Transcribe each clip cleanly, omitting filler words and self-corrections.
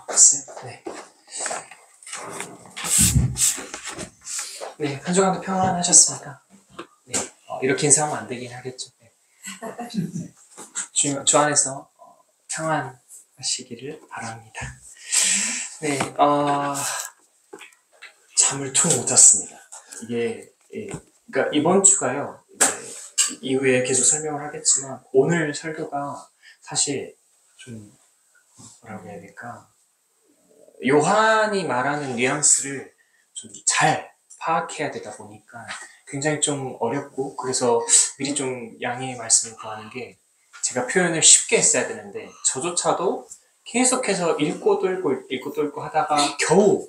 됐어요? 네. 네, 한 주간도 평안하셨습니까? 네, 이렇게 인사하면 안 되긴 하겠죠. 네. 주 안에서 평안하시기를 바랍니다. 네, 잠을 툭 못 잤습니다. 이게, 그러니까 이번 주가요, 이제 이후에 계속 설명을 하겠지만, 오늘 설교가 사실 좀, 뭐라고 해야 될까? 요한이 말하는 뉘앙스를 좀 잘 파악해야 되다 보니까 굉장히 좀 어렵고, 그래서 미리 좀 양해의 말씀을 구하는 게, 제가 표현을 쉽게 했어야 되는데 저조차도 계속해서 읽고 또 읽고 하다가 겨우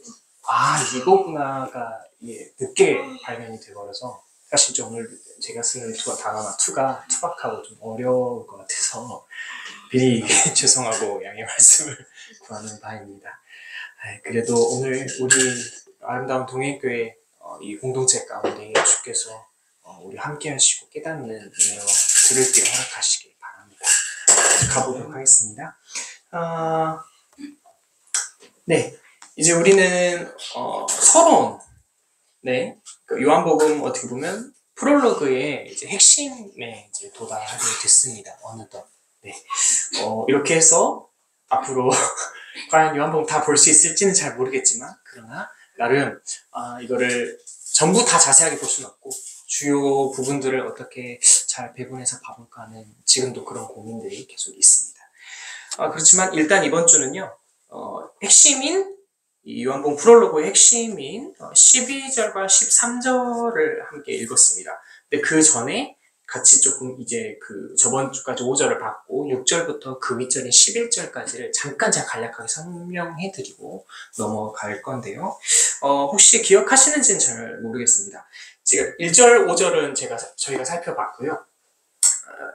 이거구나가 늦게 발견이 돼버려서, 사실 좀 오늘 제가 쓰는 단어나 투가 투박하고 좀 어려울 것 같아서 미리 죄송하고 양해의 말씀을 구하는 바입니다. 그래도 오늘 우리 아름다운 동행교회 이 공동체 가운데 주께서 우리 함께 하시고 깨닫는 은혜와 들을 길을 허락하시길 바랍니다. 가보도록 하겠습니다. 네, 이제 우리는 서론, 네, 요한복음 어떻게 보면 프롤로그의 이제 핵심에 이제 도달하게 됐습니다. 어느덧. 네, 이렇게 해서 앞으로 과연 요한복음 다 볼 수 있을지는 잘 모르겠지만, 그러나 나름 이거를 전부 다 자세하게 볼 수는 없고 주요 부분들을 어떻게 잘 배분해서 봐볼까 하는 지금도 그런 고민들이 계속 있습니다. 그렇지만 일단 이번 주는요, 핵심인 이 요한복음 프롤로그의 핵심인 12절과 13절을 함께 읽었습니다. 근데 그 전에 같이 조금 이제 그 저번 주까지 5절을 봤고 6절부터 그 윗절인 11절까지를 잠깐 제가 간략하게 설명해드리고 넘어갈 건데요. 혹시 기억하시는지는 잘 모르겠습니다. 지금 1절, 5절은 저희가 살펴봤고요.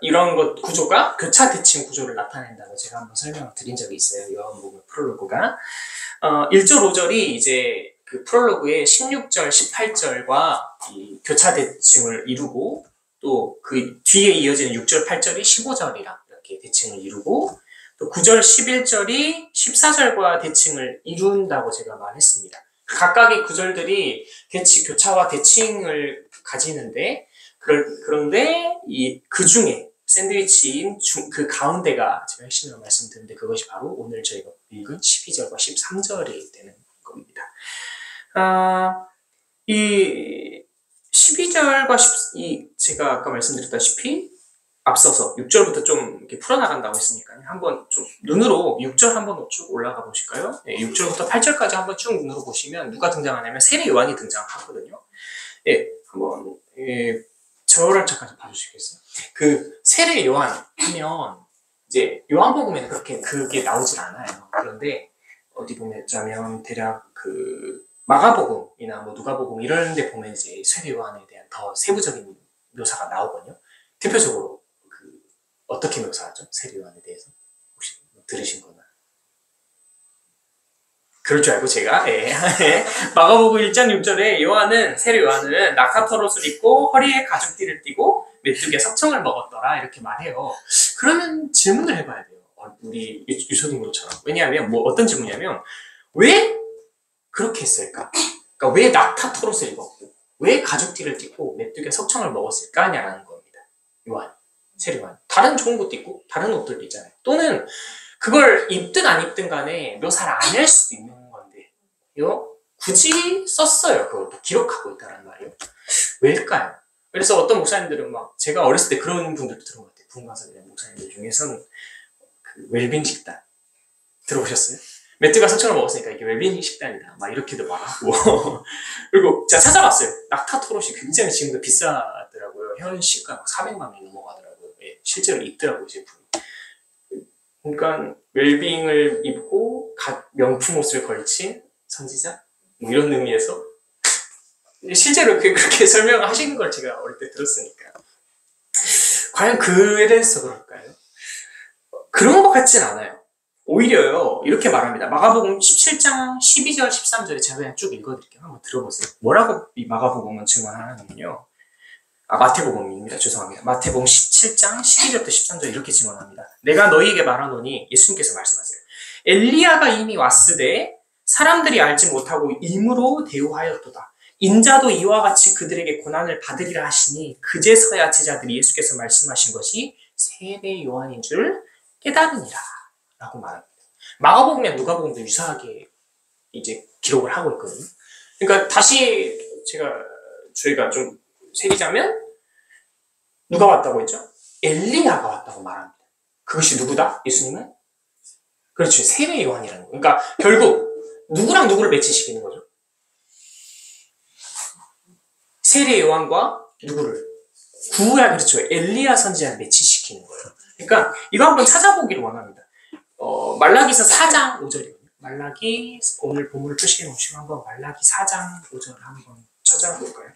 이런 것 구조가 교차 대칭 구조를 나타낸다고 제가 한번 설명을 드린 적이 있어요. 요한복음 프롤로그가 1절, 5절이 이제 그 프롤로그의 16절, 18절과 이 교차 대칭을 이루고, 또 그 뒤에 이어지는 6절, 8절이 15절이랑 이렇게 대칭을 이루고, 또 9절, 11절이 14절과 대칭을 이룬다고 제가 말했습니다. 각각의 구절들이 교차와 대칭을 가지는데, 그런데 그 중에 샌드위치인 그 가운데가 제가 핵심으로 말씀드렸는데, 그것이 바로 오늘 저희가 읽은 12절과 13절이 되는 겁니다. 이 12절과 제가 아까 말씀드렸다시피 앞서서 6절부터 좀 이렇게 풀어나간다고 했으니까요. 한번 좀 눈으로 6절 한번 쭉 올라가 보실까요? 6절부터 8절까지 한번 쭉 눈으로 보시면 누가 등장하냐면 세례 요한이 등장하거든요. 한번 저를 잠깐 봐주시겠어요? 그 세례 요한 하면 이제 요한복음에는 그게 나오질 않아요. 그런데 어디 보면 대략 그 마가복음이나 뭐 누가복음 이런 데 보면 이제 세례 요한에 대한 더 세부적인 묘사가 나오거든요. 대표적으로 어떻게 묘사하죠? 세례 요한에 대해서 혹시 들으신 거나? 그럴 줄 알고 제가 마가복음 1장 6절에 세례 요한은 낙타털옷을 입고 허리에 가죽띠를 띠고 메뚜기에 석청을 먹었더라 이렇게 말해요. 그러면 질문을 해봐야 돼요. 우리 유초등으로처럼. 왜냐하면 어떤 질문이냐면 왜 그렇게 했을까? 그러니까 왜 낙타털옷을 입었고 왜 가죽띠를 띠고 메뚜기에 석청을 먹었을까? 냐라는 겁니다. 세례 요한. 다른 좋은 것도 있고 다른 옷들도 있잖아요. 또는 그걸 입든 안 입든 간에 묘사를 안 할 수도 있는 건데 굳이 썼어요. 그걸 기록하고 있다는 말이에요. 왜일까요? 그래서 어떤 목사님들은 제가 어렸을 때 그런 분들도 들은 것 같아요. 부흥강사들의 목사님들 중에서는 그 웰빙 식단 들어보셨어요? 메뚜기가 석청을 먹었으니까 이게 웰빙 식단이다 이렇게도 말하고 그리고 제가 찾아봤어요. 낙타 토롯이 굉장히 지금도 비싸더라고요. 현 시가 400만 원이 넘어가더라고요. 실제로 있더라고요, 제품이. 그러니까 웰빙을 입고 명품 옷을 걸친 선지자 이런 의미에서 실제로 그렇게 설명하신 걸 제가 어릴 때 들었으니까 과연 그래서 그럴까요? 그런 것 같진 않아요. 오히려요 이렇게 말합니다. 마가복음 17장 12절 13절에 제가 그냥 쭉 읽어드릴게요. 한번 들어보세요. 뭐라고 이 마가복음은 증언하느냐면요. 마태복음입니다. 죄송합니다. 마태복음 17장 12절부터 13절 이렇게 증언합니다. 내가 너희에게 말하노니 예수님께서 말씀하세요. 엘리야가 이미 왔으되 사람들이 알지 못하고 임으로 대우하였도다. 인자도 이와 같이 그들에게 고난을 받으리라 하시니 그제서야 제자들이 예수께서 말씀하신 것이 세례 요한인 줄 깨달으니라 라고 말합니다. 마가복음이나 누가복음도 유사하게 이제 기록을 하고 있거든요. 그러니까 다시 저희가 좀 새기자면 누가 왔다고 했죠? 엘리야가 왔다고 말합니다. 그것이 누구다? 예수님은? 그렇죠. 세례 요한이라는 거. 그러니까 결국 누구랑 누구를 매치시키는 거죠? 세례 요한과 누구를? 그렇죠. 엘리야 선지자를 매치시키는 거예요. 그러니까 이거 한번 찾아보기를 원합니다. 말라기서 4장 5절이거든요. 말라기, 오늘 본문을 표시해 놓으시고 한번 말라기 4장 5절 한번 찾아볼까요?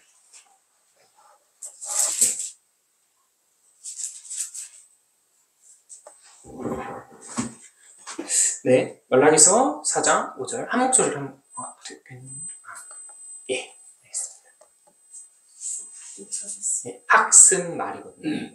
네, 말라기서 4장 5절 한 목소리로 한번 예, 알겠습니다. 네, 학습 말이거든요. 네,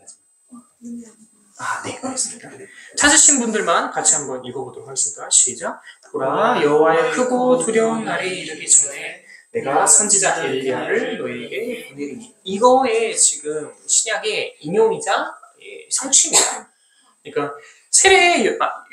알겠습니다. 찾으신 분들만 같이 한번 읽어보도록 하겠습니다. 시작. 보라, 여호와의 크고 두려운 날이 이르기 전에 내가 선지자 엘리야를 너희에게 보내리니. 이거에 지금 신약의 인용이자 성취입니다. 그러니까 세례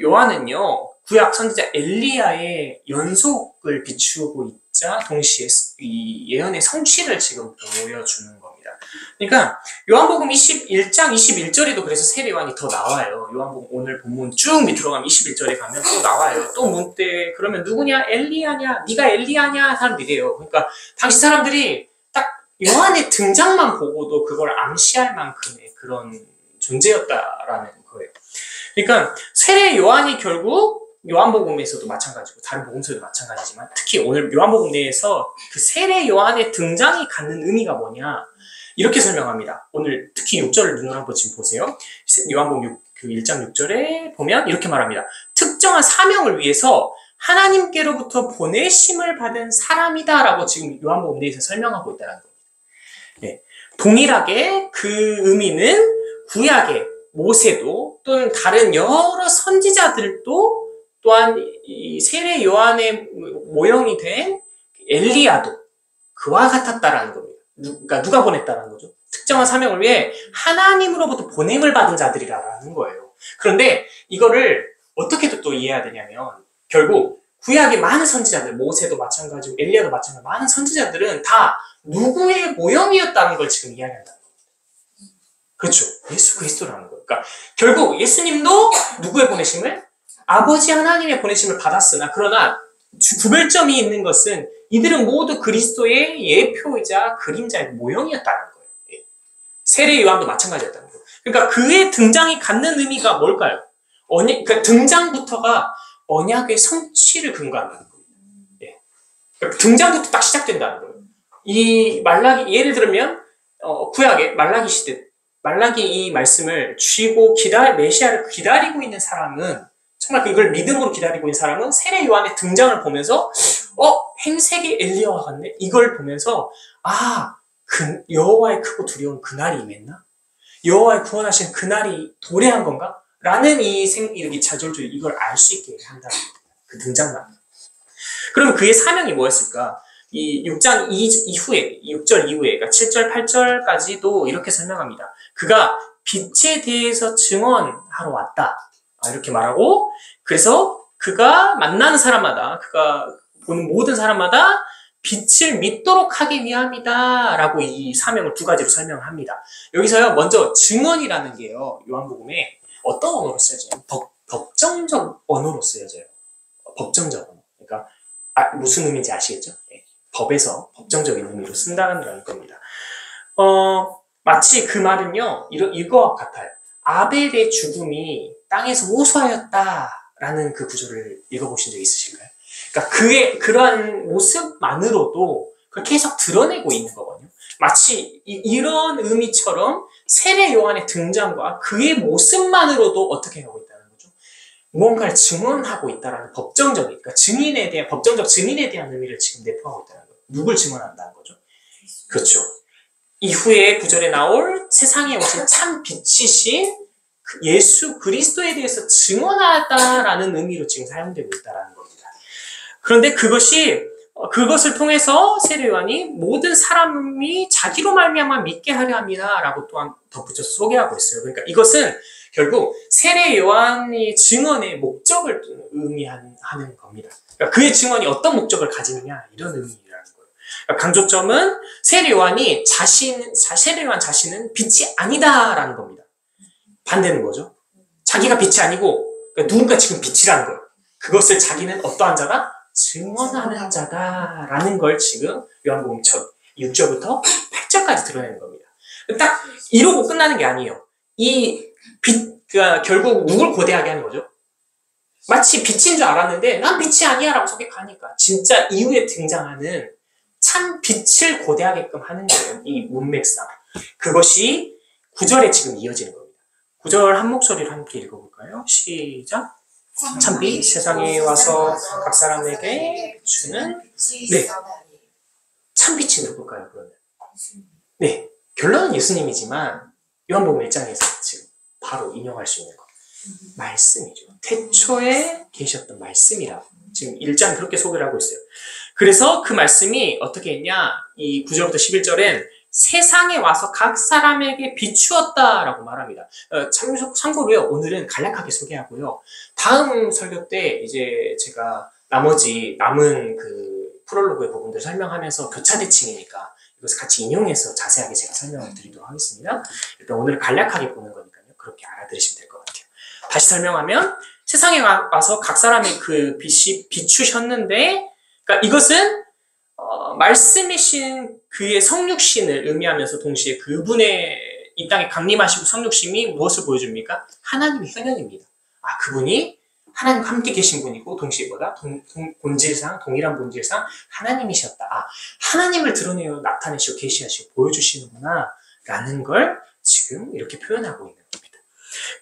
요한은요, 구약 선지자 엘리야의 연속을 비추고 있자 동시에 이 예언의 성취를 지금 보여주는 겁니다. 그러니까 요한복음 21장 21절에도 그래서 세례 요한이 더 나와요. 요한복음 오늘 본문 쭉 밑으로 가면 21절에 가면 또 나와요. 또 문때 그러면 누구냐? 엘리야냐? 네가 엘리야냐? 사람들이래요. 그러니까 당시 사람들이 딱 요한의 등장만 보고도 그걸 암시할 만큼의 그런 존재였다라는 거예요. 그러니까 세례 요한이 결국 요한복음에서도 마찬가지고 다른 복음서도 마찬가지지만 특히 오늘 요한복음 내에서 그 세례 요한의 등장이 갖는 의미가 뭐냐 이렇게 설명합니다. 오늘 특히 6절을 눈으로 한번 지금 보세요. 요한복음 1장 6절에 보면 이렇게 말합니다. 특정한 사명을 위해서 하나님께로부터 보내심을 받은 사람이다 라고 지금 요한복음 내에서 설명하고 있다는 겁니다. 네. 동일하게 그 의미는 구약의 모세도 또는 다른 여러 선지자들도 또한 이 세례 요한의 모형이 된 엘리야도 그와 같았다라는 겁니다. 그러니까 누가 보냈다라는 거죠? 특정한 사명을 위해 하나님으로부터 보냄을 받은 자들이라는 거예요. 그런데 이거를 어떻게 또 이해해야 되냐면 결국 구약의 많은 선지자들, 모세도 마찬가지고 엘리야도 마찬가지고 많은 선지자들은 다 누구의 모형이었다는 걸 지금 이야기한다는 겁니다. 그렇죠. 예수 그리스도라는 거예요. 그러니까 결국 예수님도 누구의 보내심을? 아버지 하나님의 보내심을 받았으나 그러나 구별점이 있는 것은 이들은 모두 그리스도의 예표이자 그림자의 모형이었다는 거예요. 세례 요한도 마찬가지였다는 거예요. 그러니까 그의 등장이 갖는 의미가 뭘까요? 그러니까 등장부터가 언약의 성취를 근거한다는 거예요. 그러니까 등장부터 딱 시작된다는 거예요. 이 말라기 예를 들면 구약의 말라기 시대 말라기 이 말씀을 쥐고 메시아를 기다리고 있는 사람은 정말 이걸 믿음으로 기다리고 있는 사람은 세례 요한의 등장을 보면서 행색이 엘리야와 같네? 이걸 보면서 여호와의 크고 두려운 그날이 임했나? 여호와의 구원하신 그날이 도래한 건가? 라는 이렇게 자절주의 이걸 알 수 있게 한다는 겁니다. 그 등장만. 그러면 그의 사명이 뭐였을까? 이 6장 이후에 6절 이후에 그러니까 7절 8절까지도 이렇게 설명합니다. 그가 빛에 대해서 증언하러 왔다. 이렇게 말하고 그래서 그가 만나는 사람마다 그가 보는 모든 사람마다 빛을 믿도록 하기 위함이다 라고 이 사명을 두 가지로 설명합니다. 여기서요 먼저 증언이라는 게요 요한복음에 어떤 언어로 쓰여져요? 법정적 언어로 쓰여져요. 법정적 언어. 그러니까 무슨 의미인지 아시겠죠? 네. 법에서 법정적인 의미로 쓴다는 겁니다. 마치 그 말은요 이거와 같아요. 아벨의 죽음이 땅에서 호소하였다라는 그 구조를 읽어보신 적 있으실까요? 그러니까 그의 그러한 모습만으로도 그걸 계속 드러내고 있는 거거든요. 마치 이런 의미처럼 세례 요한의 등장과 그의 모습만으로도 어떻게 하고 있다는 거죠? 무언가를 증언하고 있다라는 법정적인, 그러니까 증인에 대한 법정적 증인에 대한 의미를 지금 내포하고 있다는 거예요. 누굴 증언한다는 거죠? 그렇죠. 이후에 구절에 나올 세상에 오신 참 빛이신 예수 그리스도에 대해서 증언하다라는 의미로 지금 사용되고 있다는 겁니다. 그런데 그것을 통해서 세례요한이 모든 사람이 자기로 말미암아 믿게 하려 함이다라고 또한 덧붙여서 소개하고 있어요. 그러니까 이것은 결국 세례요한이 증언의 목적을 의미하는 겁니다. 그러니까 그의 증언이 어떤 목적을 가지느냐 이런 의미라는 거예요. 그러니까 강조점은 세례요한 자신은 빛이 아니다라는 겁니다. 반대는 뭐죠? 자기가 빛이 아니고 그러니까 누군가 지금 빛이라는 거예요. 그것을 자기는 어떠한 자다? 증언하는 자다라는 걸 지금 요한복음 6절부터 8절까지 드러내는 겁니다. 딱 이러고 끝나는 게 아니에요. 그러니까 결국 누굴 고대하게 하는 거죠? 마치 빛인 줄 알았는데 난 빛이 아니야 라고 소개하니까 진짜 이후에 등장하는 참 빛을 고대하게끔 하는 거예요. 이 문맥상. 그것이 9절에 지금 이어지는 겁니다. 9절 한 목소리로 함께 읽어볼까요? 시작. 참빛 세상에 와서 각 사람에게 주는 네. 참빛이 누굴까요? 그러면 네. 결론은 예수님이지만 요한복음 1장에서 지금 바로 인용할 수 있는 것 말씀이죠. 태초에 계셨던 말씀이라고 지금 1장 그렇게 소개를 하고 있어요. 그래서 그 말씀이 어떻게 했냐 이 9절부터 11절엔 세상에 와서 각 사람에게 비추었다라고 말합니다. 참고로요 오늘은 간략하게 소개하고요. 다음 설교 때 이제 제가 남은 그 프롤로그의 부분들을 설명하면서 교차 대칭이니까 이것을 같이 인용해서 자세하게 제가 설명을 드리도록 하겠습니다. 일단 오늘 간략하게 보는 거니까요. 그렇게 알아들으시면 될 것 같아요. 다시 설명하면 세상에 와서 각 사람의 그 빛이 비추셨는데 그러니까 이것은 말씀이신 그의 성육신을 의미하면서 동시에 그분의 이 땅에 강림하시고 성육신이 무엇을 보여줍니까? 하나님의 현현입니다. 그분이 하나님과 함께 계신 분이고 동시에 동일한 본질상 하나님이셨다. 하나님을 드러내어 나타내시고 계시하시고 보여주시는구나 라는 걸 지금 이렇게 표현하고 있는 겁니다.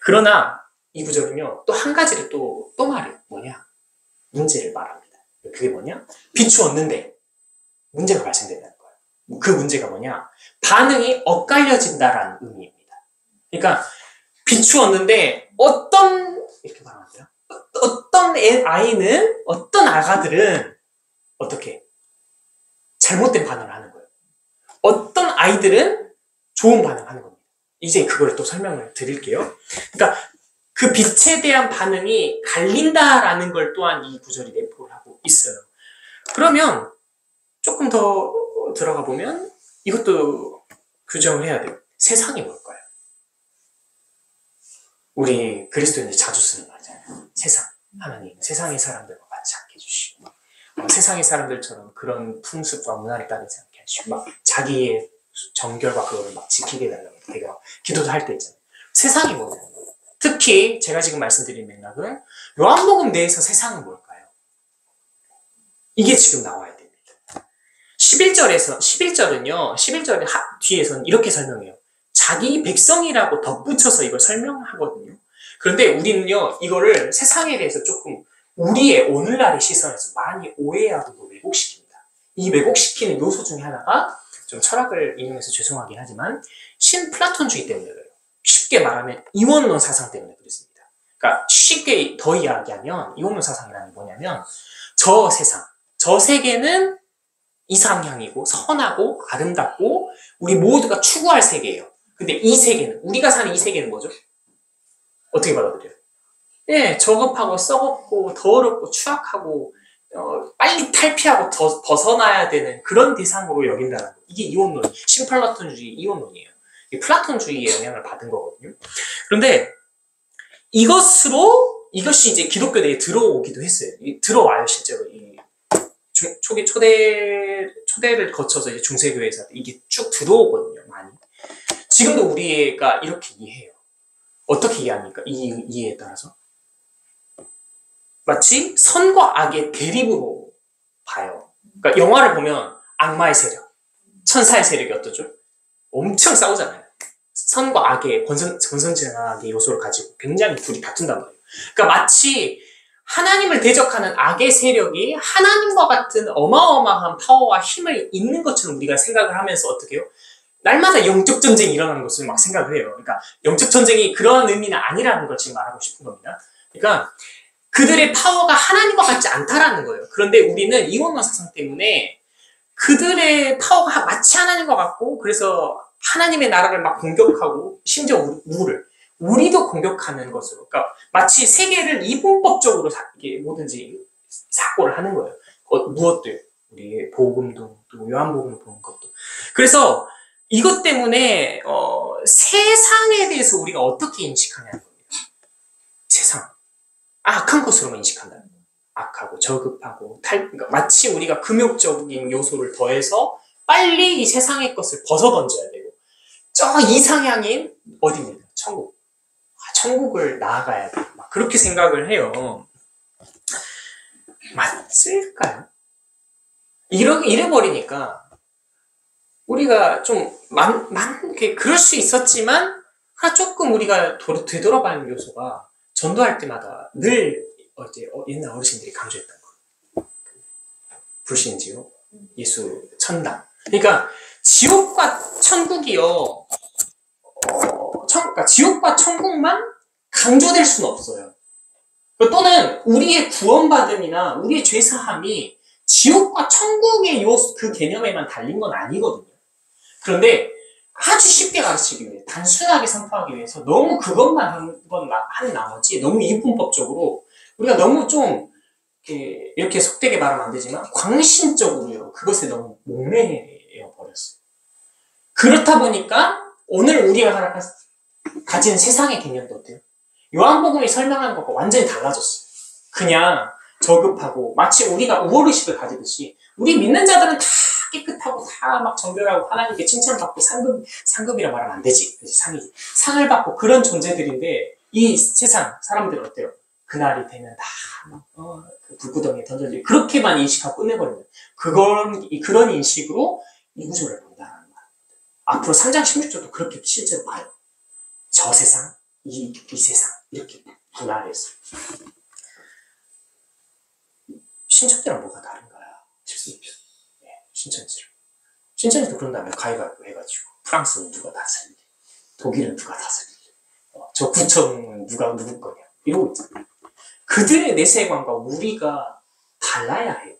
그러나 이 구절은요 또 한 가지를 또 말해요. 뭐냐? 문제를 말합니다. 그게 뭐냐? 비추었는데 문제가 발생된다는 거예요. 그 문제가 뭐냐? 반응이 엇갈려진다라는 의미입니다. 그러니까 비추었는데 이렇게 말하면 돼요. 어떤 아가들은 어떻게 잘못된 반응을 하는 거예요. 어떤 아이들은 좋은 반응을 하는 겁니다. 이제 그걸 또 설명을 드릴게요. 그러니까 그 빛에 대한 반응이 갈린다라는 걸 또한 이 구절이 내포를 하고 있어요. 그러면 조금 더 들어가 보면 이것도 규정을 해야 돼요. 세상이 뭘까요? 우리 그리스도인들이 자주 쓰는 말이잖아요. 세상, 하나님, 세상의 사람들과 같이 않게 해주시고 세상의 사람들처럼 그런 풍습과 문화를 따르지 않게 하시고 막 자기의 정결과 그거를 막 지키게 달라고 내가 기도도 할 때 있잖아요. 세상이 뭐냐는 거예요. 특히 제가 지금 말씀드린 맥락은 요한복음 내에서 세상은 뭘까요? 이게 지금 나와야 됩니다. 11절은요, 11절 뒤에서는 이렇게 설명해요. 자기 백성이라고 덧붙여서 이걸 설명하거든요. 그런데 우리는요, 이거를 세상에 대해서 조금 우리의 오늘날의 시선에서 많이 오해하고 왜곡시킵니다. 이 왜곡시키는 요소 중에 하나가 좀 철학을 인용해서 죄송하긴 하지만 신플라톤주의 때문에 그래요. 쉽게 말하면 이원론 사상 때문에 그렇습니다. 그러니까 쉽게 더 이야기하면 이원론 사상이라는 게 뭐냐면 저 세계는 이상향이고 선하고 아름답고 우리 모두가 추구할 세계예요. 근데 이 세계는 우리가 사는 이 세계는 뭐죠? 어떻게 받아들여요? 네, 저급하고 썩었고 더럽고 추악하고 빨리 탈피하고 벗어나야 되는 그런 대상으로 여긴다는 거. 이게 이원론, 신플라톤주의 이원론이에요. 플라톤주의의 영향을 받은 거거든요. 그런데 이것이 이제 기독교 내에 들어오기도 했어요. 들어와요, 실제로. 초기 초대를 거쳐서 이제 중세교회에서 이게 쭉 들어오거든요, 많이. 지금도 우리가 이렇게 이해해요. 어떻게 이해합니까? 이 이해에 따라서. 마치 선과 악의 대립으로 봐요. 그러니까 영화를 보면 악마의 세력, 천사의 세력이 어떠죠? 엄청 싸우잖아요. 선과 악의 권선징악의 요소를 가지고 굉장히 둘이 다툰단 말이에요. 그러니까 마치 하나님을 대적하는 악의 세력이 하나님과 같은 어마어마한 파워와 힘을 있는 것처럼 우리가 생각을 하면서 어떻게 해요? 날마다 영적 전쟁이 일어나는 것을 막 생각을 해요. 그러니까 영적 전쟁이 그런 의미는 아니라는 걸 지금 말하고 싶은 겁니다. 그러니까 그들의 파워가 하나님과 같지 않다라는 거예요. 그런데 우리는 이원론 사상 때문에 그들의 파워가 마치 하나님과 같고, 그래서 하나님의 나라를 막 공격하고, 심지어 우리도 공격하는 것으로, 그러니까 마치 세계를 이분법적으로 이게 뭐든지 사고를 하는 거예요. 무엇도요? 우리의 복음도, 또 요한복음을 보는 것도. 그래서 이것 때문에 세상에 대해서 우리가 어떻게 인식하냐는 겁니다. 세상. 악한 것으로만 인식한다는 거예요. 악하고 저급하고 그러니까 마치 우리가 금욕적인 요소를 더해서 빨리 이 세상의 것을 벗어던져야 되고, 저 이상향인 어디입니까? 천국. 천국을 나아가야 돼. 막 그렇게 생각을 해요. 맞을까요? 이래버리니까 우리가 좀 그럴 수 있었지만, 조금 우리가 되돌아가는 요소가 전도할 때마다 늘 옛날 어르신들이 강조했던 거. 불신지요. 예수 천당. 그러니까 지옥과 천국이요. 그러니까 지옥과 천국만 강조될 수는 없어요. 또는 우리의 구원받음이나 우리의 죄사함이 지옥과 천국의 그 개념에만 달린 건 아니거든요. 그런데 아주 쉽게 가르치기 위해, 단순하게 선포하기 위해서 너무 그것만 한 나머지, 너무 이분법적으로 우리가 너무 좀 이렇게 속되게 말하면 안 되지만 광신적으로요, 그것에 너무 목매여 버렸어요. 그렇다 보니까 오늘 우리가 가진 세상의 개념도 어때요? 요한복음이 설명하는 것과 완전히 달라졌어요. 그냥 저급하고, 마치 우리가 우월의식을 가지듯이, 우리 믿는 자들은 다 깨끗하고 다 막 정결하고 하나님께 칭찬받고 상급이라 말하면 안 되지. 상이지. 상을 받고 그런 존재들인데, 이 세상 사람들은 어때요? 그날이 되면 다 그 불구덩이에 던져지고, 그렇게만 인식하고 끝내버리는, 그런 인식으로 이 구조를 본다는 말입니다. 앞으로 3장 16절도 그렇게 실제로 봐요. 저 세상, 이 세상, 이렇게 분할했어요. 신천지랑 뭐가 다른가요? 싶습니다. 네, 신천지도 그런다면 가위바위보 해가지고, 프랑스는 누가 다스리지, 독일은 누가 다스리지, 저 구청은 누구 거냐, 이러고 있잖아요. 그들의 내세관과 우리가 달라야 해요.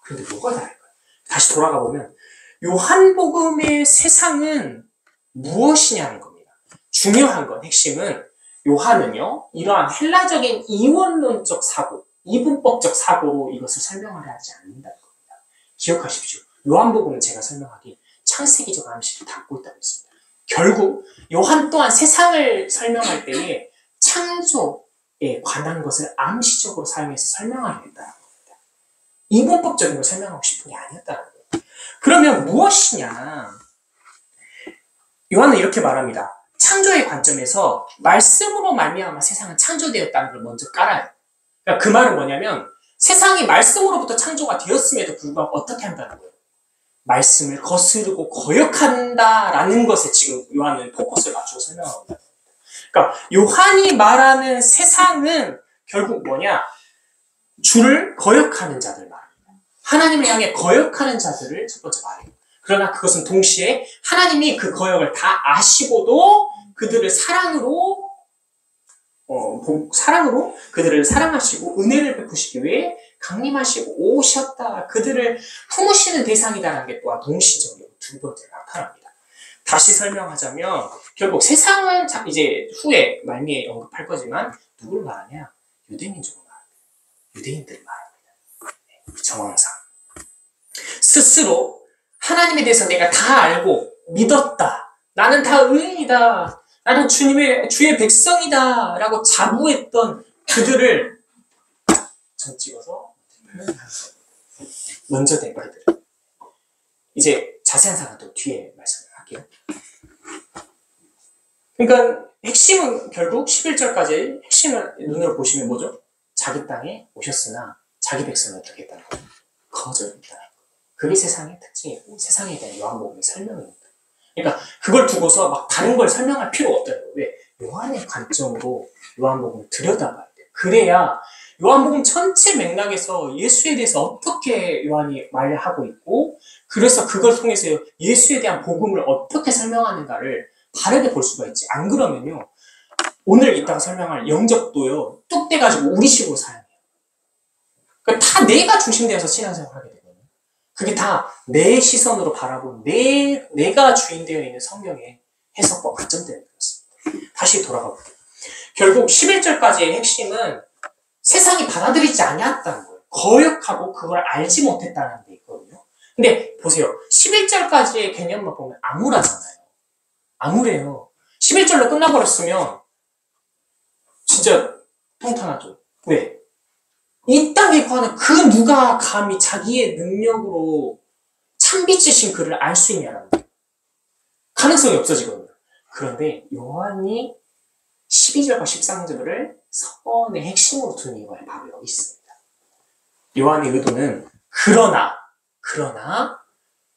그런데 뭐가 다를까요? 다시 돌아가 보면 요한복음의 세상은 무엇이냐는 겁니다. 중요한 건, 핵심은, 요한은요, 이러한 헬라적인 이원론적 사고, 이분법적 사고로 이것을 설명을 하지 않는다는 겁니다. 기억하십시오. 요한복음은 제가 설명하기 창세기적 암시를 담고 있다고 했습니다. 결국 요한 또한 세상을 설명할 때에 창조에 관한 것을 암시적으로 사용해서 설명하려 했다는 겁니다. 이분법적인 걸 설명하고 싶은 게 아니었다는 거예요. 그러면 무엇이냐? 요한은 이렇게 말합니다. 창조의 관점에서 말씀으로 말미암아 세상은 창조되었다는 걸 먼저 깔아요. 그러니까 그 말은 뭐냐면, 세상이 말씀으로부터 창조가 되었음에도 불구하고 어떻게 한다는 거예요? 말씀을 거스르고 거역한다라는 것에 지금 요한은 포커스를 맞추고 설명합니다. 그러니까 요한이 말하는 세상은 결국 뭐냐? 주를 거역하는 자들 말입니다. 하나님을 향해 거역하는 자들을 첫 번째 말해요. 그러나 그것은 동시에 하나님이 그 거역을 다 아시고도 그들을 사랑으로 그들을 사랑하시고 은혜를 베푸시기 위해 강림하시고 오셨다. 그들을 품으시는 대상이다라는 게 또한 동시적으로 두 번째 나타납니다. 다시 설명하자면 결국 세상은 이제 후에 말미에 언급할 거지만 누구를 말하냐? 유대민족을 말합니다. 유대인들을 말합니다. 정황상 스스로 하나님에 대해서 내가 다 알고 믿었다. 나는 다 의인이다. 나는 주의 백성이다. 라고 자부했던 그들을 전 찍어서 먼저 된 그들. 이제 자세한 사항은 또 뒤에 말씀을 할게요. 그러니까 핵심은 결국 11절까지 핵심을 눈으로 보시면 뭐죠? 자기 땅에 오셨으나 자기 백성을 어떻게 했다는 거예요? 거절했다는 거예요. 그게 세상의 특징이고 세상에 대한 요한복음의 설명입니다. 그러니까 그걸 두고서 막 다른 걸 설명할 필요가 없다는 거예요. 왜? 요한의 관점으로 요한복음을 들여다봐야 돼요. 그래야 요한복음 전체 맥락에서 예수에 대해서 어떻게 요한이 말하고 있고, 그래서 그걸 통해서 예수에 대한 복음을 어떻게 설명하는가를 바르게 볼 수가 있지. 안 그러면요, 오늘 이따가 설명할 영접도요, 뚝 떼가지고 우리식으로 사용해요. 그러니까 다 내가 중심되어서 신앙생활을 하게 되거든요. 그게 다 내 시선으로 바라본 내가 주인되어 있는 성경의 해석과 관점 때문에 그렇습니다. 다시 돌아가 볼게요. 결국 11절까지의 핵심은 세상이 받아들이지 않았다는 거예요. 거역하고 그걸 알지 못했다는 게 있거든요. 근데 보세요. 11절까지의 개념만 보면 암울하잖아요. 암울해요. 11절로 끝나버렸으면 진짜 통탄하죠. 왜? 이 땅에 관한 그 누가 감히 자기의 능력으로 참빛이신 그를 알 수 있냐라는 거예요. 가능성이 없어지거든요. 그런데 요한이 12절과 13절을 서원의 핵심으로 둔 이유가 바로 여기 있습니다. 요한의 의도는 그러나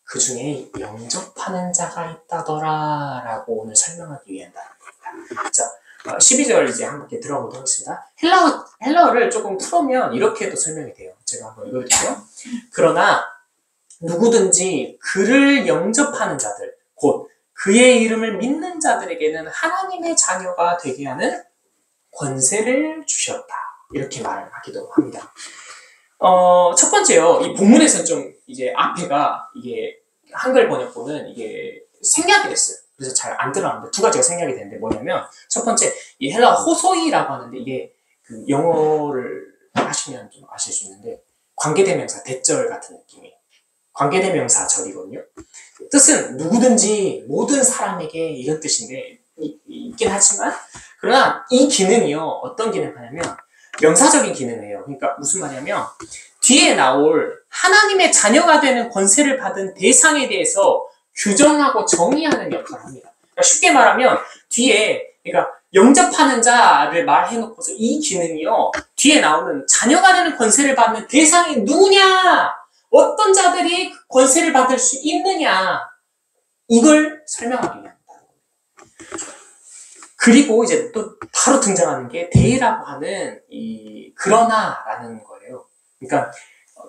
그 중에 영접하는 자가 있다더라 라고 오늘 설명하기 위한다는 겁니다. 자, 12절 이제 한 바퀴 들어보도록 하겠습니다. 헬라어를 조금 풀으면 이렇게도 설명이 돼요. 제가 한번 읽어드릴게요. 그러나 누구든지 그를 영접하는 자들, 곧 그의 이름을 믿는 자들에게는 하나님의 자녀가 되게 하는 권세를 주셨다. 이렇게 말을 하기도 합니다. 첫 번째요. 이 본문에서는 좀 이제 앞에가 이게 한글 번역본은 이게 생략이 됐어요. 그래서 잘 안 들어가는데 두 가지가 생략이 되는데 뭐냐면 첫 번째 이 헬라 호소이라고 하는데 이게 그 영어를 하시면 좀 아실 수 있는데 관계대명사 대절 같은 느낌이에요. 관계대명사절이거든요. 뜻은 누구든지 모든 사람에게 이런 뜻인데 있긴 하지만 그러나 이 기능이요 어떤 기능을 하냐면 명사적인 기능이에요. 그러니까 무슨 말이냐면 뒤에 나올 하나님의 자녀가 되는 권세를 받은 대상에 대해서 규정하고 정의하는 역할을 합니다. 그러니까 쉽게 말하면 뒤에 그러니까 영접하는 자를 말해놓고서 이 기능이요 뒤에 나오는 자녀가 되는 권세를 받는 대상이 누구냐, 어떤 자들이 권세를 받을 수 있느냐, 이걸 설명하기 위한 겁니다. 그리고 이제 또 바로 등장하는 게 대라고 하는 이 그러나라는 거예요. 그러니까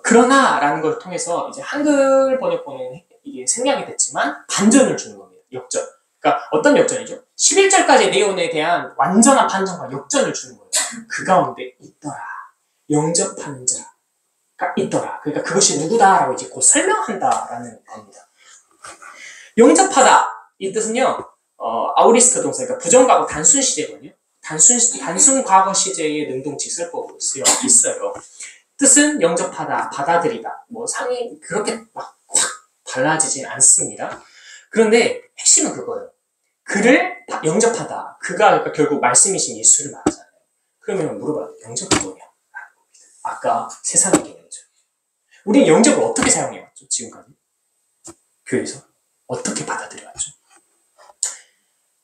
그러나라는 걸 통해서 이제 한글 번역본은 이게 생략이 됐지만 반전을 주는 겁니다. 역전. 그러니까 어떤 역전이죠? 11절까지 내용에 대한 완전한 반전과 역전을 주는 거예요. 그 가운데 있더라. 영접하는 자가 있더라. 그러니까 그것이 누구다라고 이제 곧 설명한다라는 겁니다. 영접하다. 이 뜻은요, 아우리스트 동사, 그러니까 부정과거 단순 시제거든요. 단순 과거 시제의 능동직설법으로 쓰여 있어요. 뜻은 영접하다, 받아들이다. 뭐 상이 그렇게 막 확 달라지진 않습니다. 그런데 핵심은 그거예요. 그를 영접하다. 그가 그러니까 결국 말씀이신 예수를 말하잖아요. 그러면 물어봐요. 영접이 뭐냐? 아까 세상의 개념이죠. 우리는 영접을 어떻게 사용해왔죠? 지금까지? 교회에서. 어떻게 받아들여왔죠?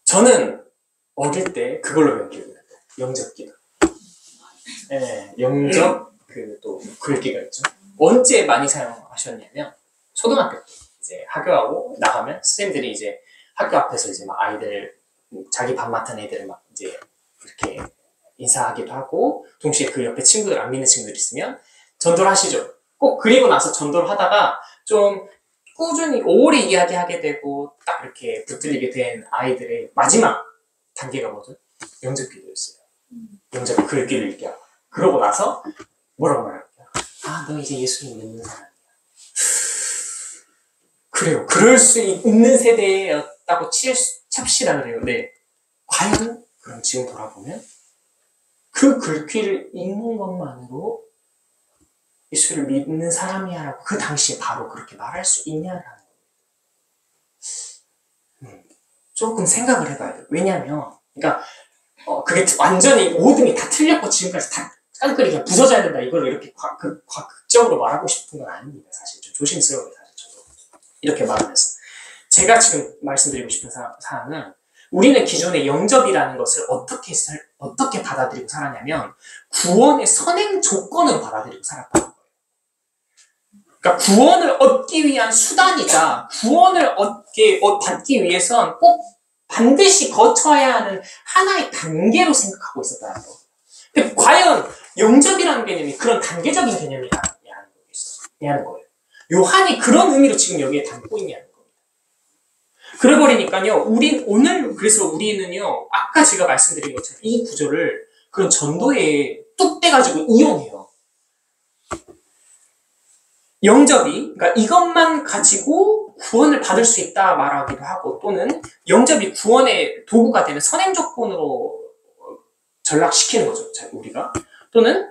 저는 어릴 때 그걸로 배운 기억이 나요. 영접기도. 네, 영접 또 글귀가 있죠. 언제 많이 사용하셨냐면 초등학교 때 이제 학교하고 나가면 선생님들이 이제 학교 앞에서 이제 막 아이들 자기 반 맡은 애들을 막 이제 이렇게 인사하기도 하고 동시에 그 옆에 친구들 안 믿는 친구들 있으면 전도를 하시죠. 꼭 그리고 나서 전도를 하다가 좀 꾸준히 오래 이야기하게 되고 딱 이렇게 붙들리게 된 아이들의 마지막 단계가 뭐죠? 영접기도였어요. 영접 글귀를 읽게 하고 그러고 나서 뭐라고 말할까요? 아, 너 이제 예수님 믿는 사람이야. 그래요. 그럴 수 있는 세대였다고 찹시다 그래요. 네. 과연 그럼 지금 돌아보면 그 글귀를 읽는 것만으로 예수를 믿는 사람이야 라고 그 당시에 바로 그렇게 말할 수 있냐라는 거예요. 조금 생각을 해봐야 돼요. 왜냐하면 그러니까 그게 완전히 모든 게 다 틀렸고 지금까지 다 깐끌이 그냥 부서져야 된다 이걸 이렇게 극적으로 말하고 싶은 건 아닙니다. 사실 좀 조심스러워요. 사실 저도 이렇게 말하면서 제가 지금 말씀드리고 싶은 사항은 우리는 기존의 영접이라는 것을 어떻게 받아들이고 살았냐면 구원의 선행 조건으로 받아들이고 살았다는 거예요. 그러니까 구원을 얻기 위한 수단이자 구원을 받기 위해선 꼭 반드시 거쳐야 하는 하나의 단계로 생각하고 있었다는 거. 근데 과연 영접이라는 개념이 그런 단계적인 개념이 아니냐는 거예요. 요한이 그런 의미로 지금 여기에 담고 있냐는 겁니다. 그래 버리니까요, 그래서 우리는요, 아까 제가 말씀드린 것처럼 이 구조를 그런 전도에 뚝 떼가지고 이용해요. 영접이, 그러니까 이것만 가지고 구원을 받을 수 있다 말하기도 하고, 또는 영접이 구원의 도구가 되는 선행 조건으로 전락시키는 거죠, 우리가. 또는,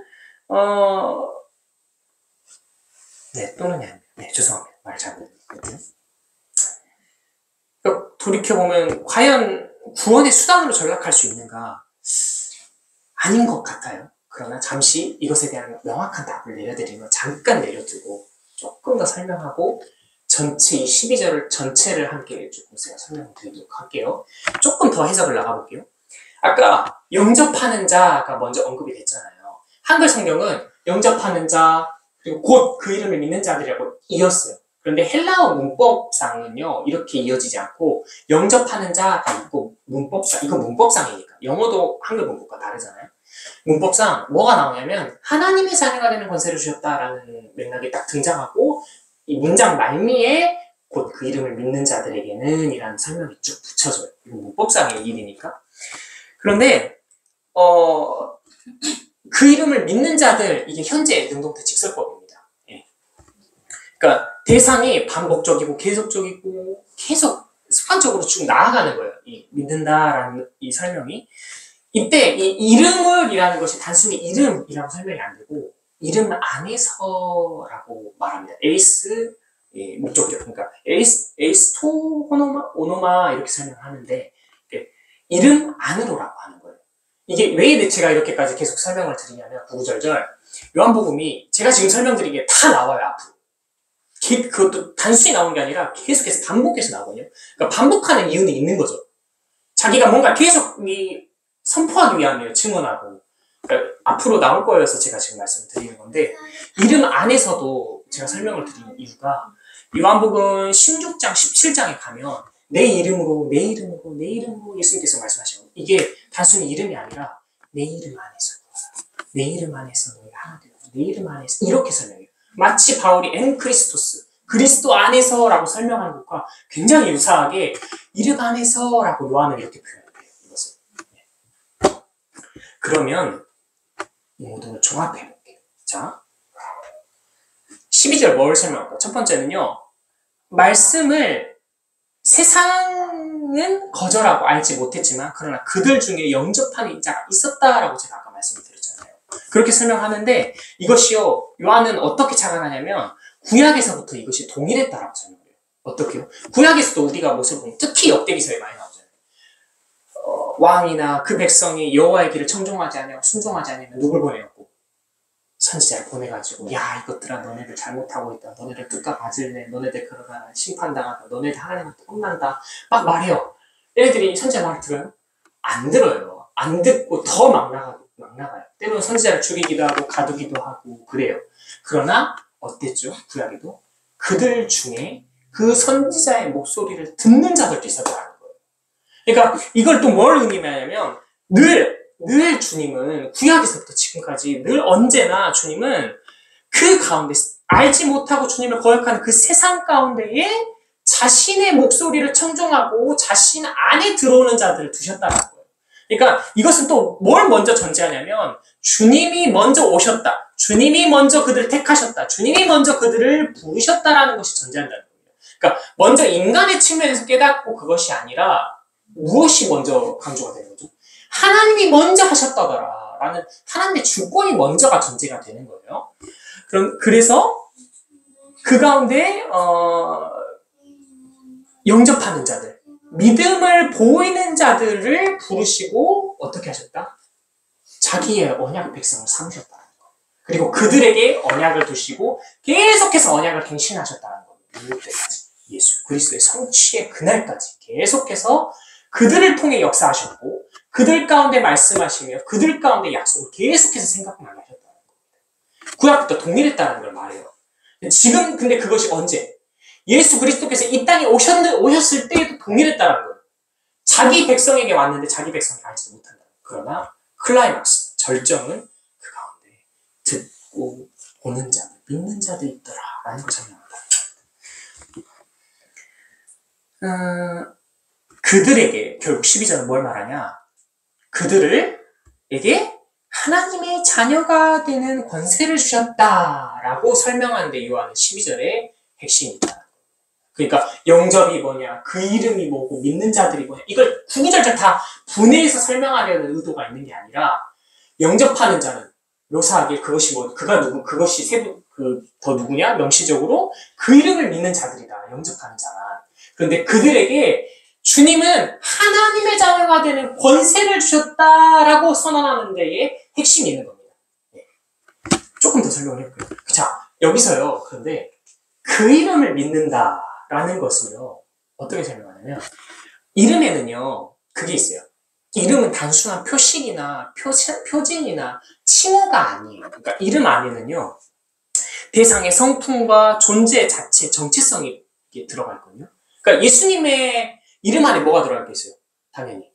죄송합니다. 말 잘못했거든요. 그러니까 돌이켜보면, 과연 구원의 수단으로 전락할 수 있는가? 아닌 것 같아요. 그러나 잠시 이것에 대한 명확한 답을 내려드리면, 잠깐 내려두고, 조금 더 설명하고, 전체 이 12절을 전체를 함께 조금 제가 설명을 드리도록 할게요. 조금 더 해석을 나가볼게요. 아까 영접하는 자가 먼저 언급이 됐잖아요. 한글 성경은 영접하는 자, 그리고 곧 그 이름을 믿는 자들이라고 이었어요. 그런데 헬라어 문법상은요, 이렇게 이어지지 않고, 영접하는 자가 있고, 이건 문법상이니까. 영어도 한글 문법과 다르잖아요. 문법상 뭐가 나오냐면, 하나님의 자녀가 되는 권세를 주셨다라는 맥락이 딱 등장하고, 이 문장 말미에 곧 그 이름을 믿는 자들에게는 이라는 설명이 쭉 붙여져요. 이건 문법상의 일이니까. 그런데, 그 이름을 믿는 자들, 이게 현재 능동태 직설법입니다. 예. 그러니까 대상이 반복적이고 계속적이고 계속 습관적으로 쭉 나아가는 거예요. 이 믿는다라는 이 설명이. 이때 이 이름을이라는 것이 단순히 이름이라고 설명이 안 되고 이름 안에서라고 말합니다. 에이스, 예, 목적격. 그러니까 에이스토 오노마 이렇게 설명하는데 이름 안으로라고 하는 거예요. 이게 왜 제가 이렇게까지 계속 설명을 드리냐면 구구절절 요한복음이 제가 지금 설명드린 게 다 나와요, 앞으로. 그것도 단순히 나오는 게 아니라 계속해서 반복해서 나오거든요. 그러니까 반복하는 이유는 있는 거죠. 자기가 뭔가 계속 선포하기 위함이에요, 증언하고. 그러니까 앞으로 나올 거여서 제가 지금 말씀을 드리는 건데, 이름 안에서도 제가 설명을 드리는 이유가 요한복음 16장, 17장에 가면 내 이름으로 예수님께서 말씀하시는 거예요. 이게 단순히 이름이 아니라 내 이름 안에서 너희 하나 되어 내 이름 안에서 이렇게 설명해요. 마치 바울이 엔 크리스토스, 그리스도 안에서라고 설명하는 것과 굉장히 유사하게 이름 안에서라고 요한은 이렇게 표현해요. 이것을. 그러면 이 모든 종합해 볼게요. 자, 12절 뭘 설명할까? 첫 번째는요, 말씀을 세상은 거절하고 알지 못했지만 그러나 그들 중에 영접하는 자가 있었다라고 제가 아까 말씀을 드렸잖아요. 그렇게 설명하는데 이것이요, 요한은 어떻게 착안하냐면 구약에서부터 이것이 동일했다라고 설명해요. 어떻게요? 구약에서도 우리가 모습을 보면 특히 역대기서에 많이 나오잖아요. 왕이나 그 백성이 여호와의 길을 청종하지 않으면 순종하지 않으면 누굴 보내었고 선지자를 보내가지고 야 이것들아 너네들 잘못하고 있다, 너네들 뚝가 맞을래, 너네들 그러다 심판당한다, 너네들 하나님한테 혼난다 막 말해요. 얘네들이 선지자 말 들어요? 안 들어요. 안 듣고 더 막 나가요. 때로는 선지자를 죽이기도 하고 가두기도 하고 그래요. 그러나 어땠죠? 구약에도 그들 중에 그 선지자의 목소리를 듣는 자들도 있었다는 거예요. 그러니까 이걸 또 뭘 의미하냐면 늘 주님은 구약에서부터 지금까지 늘 언제나 주님은 그 가운데 알지 못하고 주님을 거역하는 그 세상 가운데에 자신의 목소리를 청종하고 자신 안에 들어오는 자들을 두셨다는 거예요. 그러니까 이것은 또 뭘 먼저 전제하냐면 주님이 먼저 오셨다. 주님이 먼저 그들을 택하셨다. 주님이 먼저 그들을 부르셨다라는 것이 전제한다는 거예요. 그러니까 먼저 인간의 측면에서 깨닫고 그것이 아니라 무엇이 먼저 강조가 되는 거죠? 하나님이 먼저 하셨다더라 라는 하나님의 주권이 먼저가 전제가 되는 거예요. 그래서 그 가운데 영접하는 자들, 믿음을 보이는 자들을 부르시고 어떻게 하셨다? 자기의 언약 백성을 삼으셨다는 거예요. 그리고 그들에게 언약을 두시고 계속해서 언약을 갱신하셨다는 거예요. 육 때까지 예수 그리스도의 성취의 그날까지 계속해서 그들을 통해 역사하셨고 그들 가운데 말씀하시며 그들 가운데 약속을 계속해서 생각나게 하셨다는 겁니다. 구약부터 동일했다는 걸 말해요. 지금 근데 그것이 언제? 예수 그리스도께서 이 땅에 오셨을 때에도 동일했다는 거예요. 자기 백성에게 왔는데 자기 백성이 알지도 못한다. 그러나 클라이막스, 절정은 그 가운데 찾고 보는 자들, 믿는 자들이 있더라 라는 걸 설명한다. 그들에게 결국 12절은 뭘 말하냐? 그들에게 하나님의 자녀가 되는 권세를 주셨다라고 설명하는데 요한은 12절의 핵심이다. 그러니까 영접이 뭐냐, 그 이름이 뭐고, 믿는 자들이 뭐냐, 이걸 구구절절 다 분해해서 설명하려는 의도가 있는 게 아니라, 영접하는 자는 묘사하길 그것이 뭐, 그가 누구, 그것이 더 누구냐, 명시적으로 그 이름을 믿는 자들이다, 영접하는 자는. 그런데 그들에게 주님은 하나님의 자녀가 되는 권세를 주셨다라고 선언하는 데에 핵심이 있는 겁니다. 네. 조금 더 설명을 해볼게요. 자, 여기서요, 그런데 그 이름을 믿는다라는 것을요, 어떻게 설명하냐면, 이름에는요, 그게 있어요. 이름은 단순한 표식이나 표징이나 칭호가 아니에요. 그러니까 이름 안에는요, 대상의 성품과 존재 자체, 정체성이 들어가 있거든요. 그러니까 예수님의 이름 안에 뭐가 들어가 있겠어요? 당연히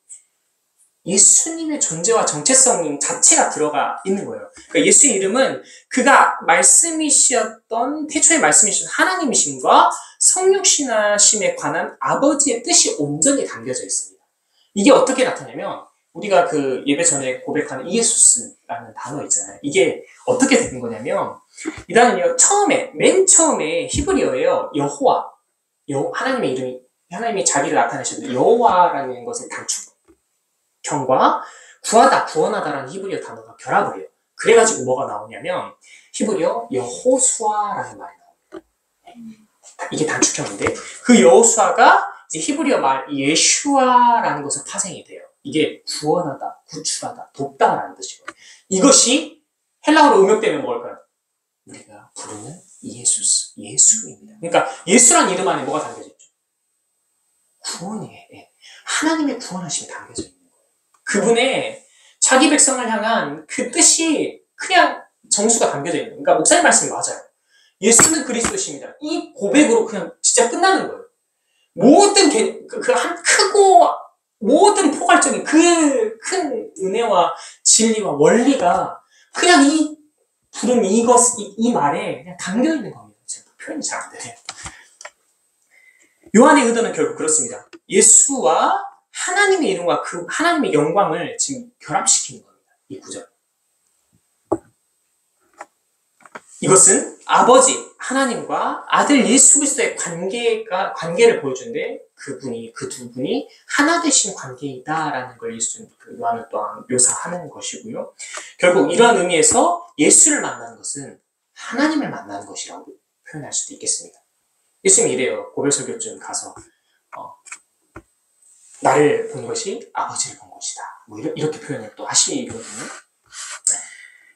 예수님의 존재와 정체성 자체가 들어가 있는 거예요. 그러니까 예수의 이름은 그가 말씀이셨던, 태초에 말씀이셨던 하나님이심과 성육신하심에 관한 아버지의 뜻이 온전히 담겨져 있습니다. 이게 어떻게 나타나냐면, 우리가 그 예배 전에 고백하는 이에수스라는 단어 있잖아요. 이게 어떻게 된 거냐면, 이 단어는요, 맨 처음에 히브리어예요. 여호와. 하나님의 이름이, 하나님이 자기를 나타내셨는데, 여호와라는 것의 단축형과 구하다, 구원하다라는 히브리어 단어가 결합을 해요. 그래가지고 뭐가 나오냐면, 히브리어 여호수아라는 말이 나옵니다. 이게 단축형인데, 그 여호수아가 이제 히브리어 말 예슈아라는 것을 파생이 돼요. 이게 구원하다, 구출하다, 돕다라는 뜻이고요. 이것이 헬라어로 응용되면 뭘까요? 우리가 부르는 예수스, 예수입니다. 그러니까 예수란 이름 안에 뭐가 담겨져 있죠? 구원이에요. 하나님의 구원하심이 담겨져 있는 거예요. 그분의 자기 백성을 향한 그 뜻이 그냥 정수가 담겨져 있는 거예요. 그러니까 목사님 말씀이 맞아요. 예수는 그리스도십니다. 이 고백으로 그냥 진짜 끝나는 거예요. 모든 크고 모든 포괄적인 그 큰 은혜와 진리와 원리가 그냥 이 부름 이 말에 그냥 담겨 있는 겁니다. 제가 표현이 잘 안 되네요. 요한의 의도는 결국 그렇습니다. 예수와 하나님의 이름과 그 하나님의 영광을 지금 결합시키는 겁니다. 이 구절. 이것은 아버지 하나님과 아들 예수 그리스도의 관계를 보여주는데, 그 두 분이 하나 되신 관계이다라는 걸 요한은 또한 묘사하는 것이고요. 결국 이러한 의미에서 예수를 만나는 것은 하나님을 만나는 것이라고 표현할 수도 있겠습니다. 예수님이 이래요. 고별설교쯤 가서 나를 본 것이 아버지를 본 것이다. 뭐 이렇게 표현을 또 하시거든요.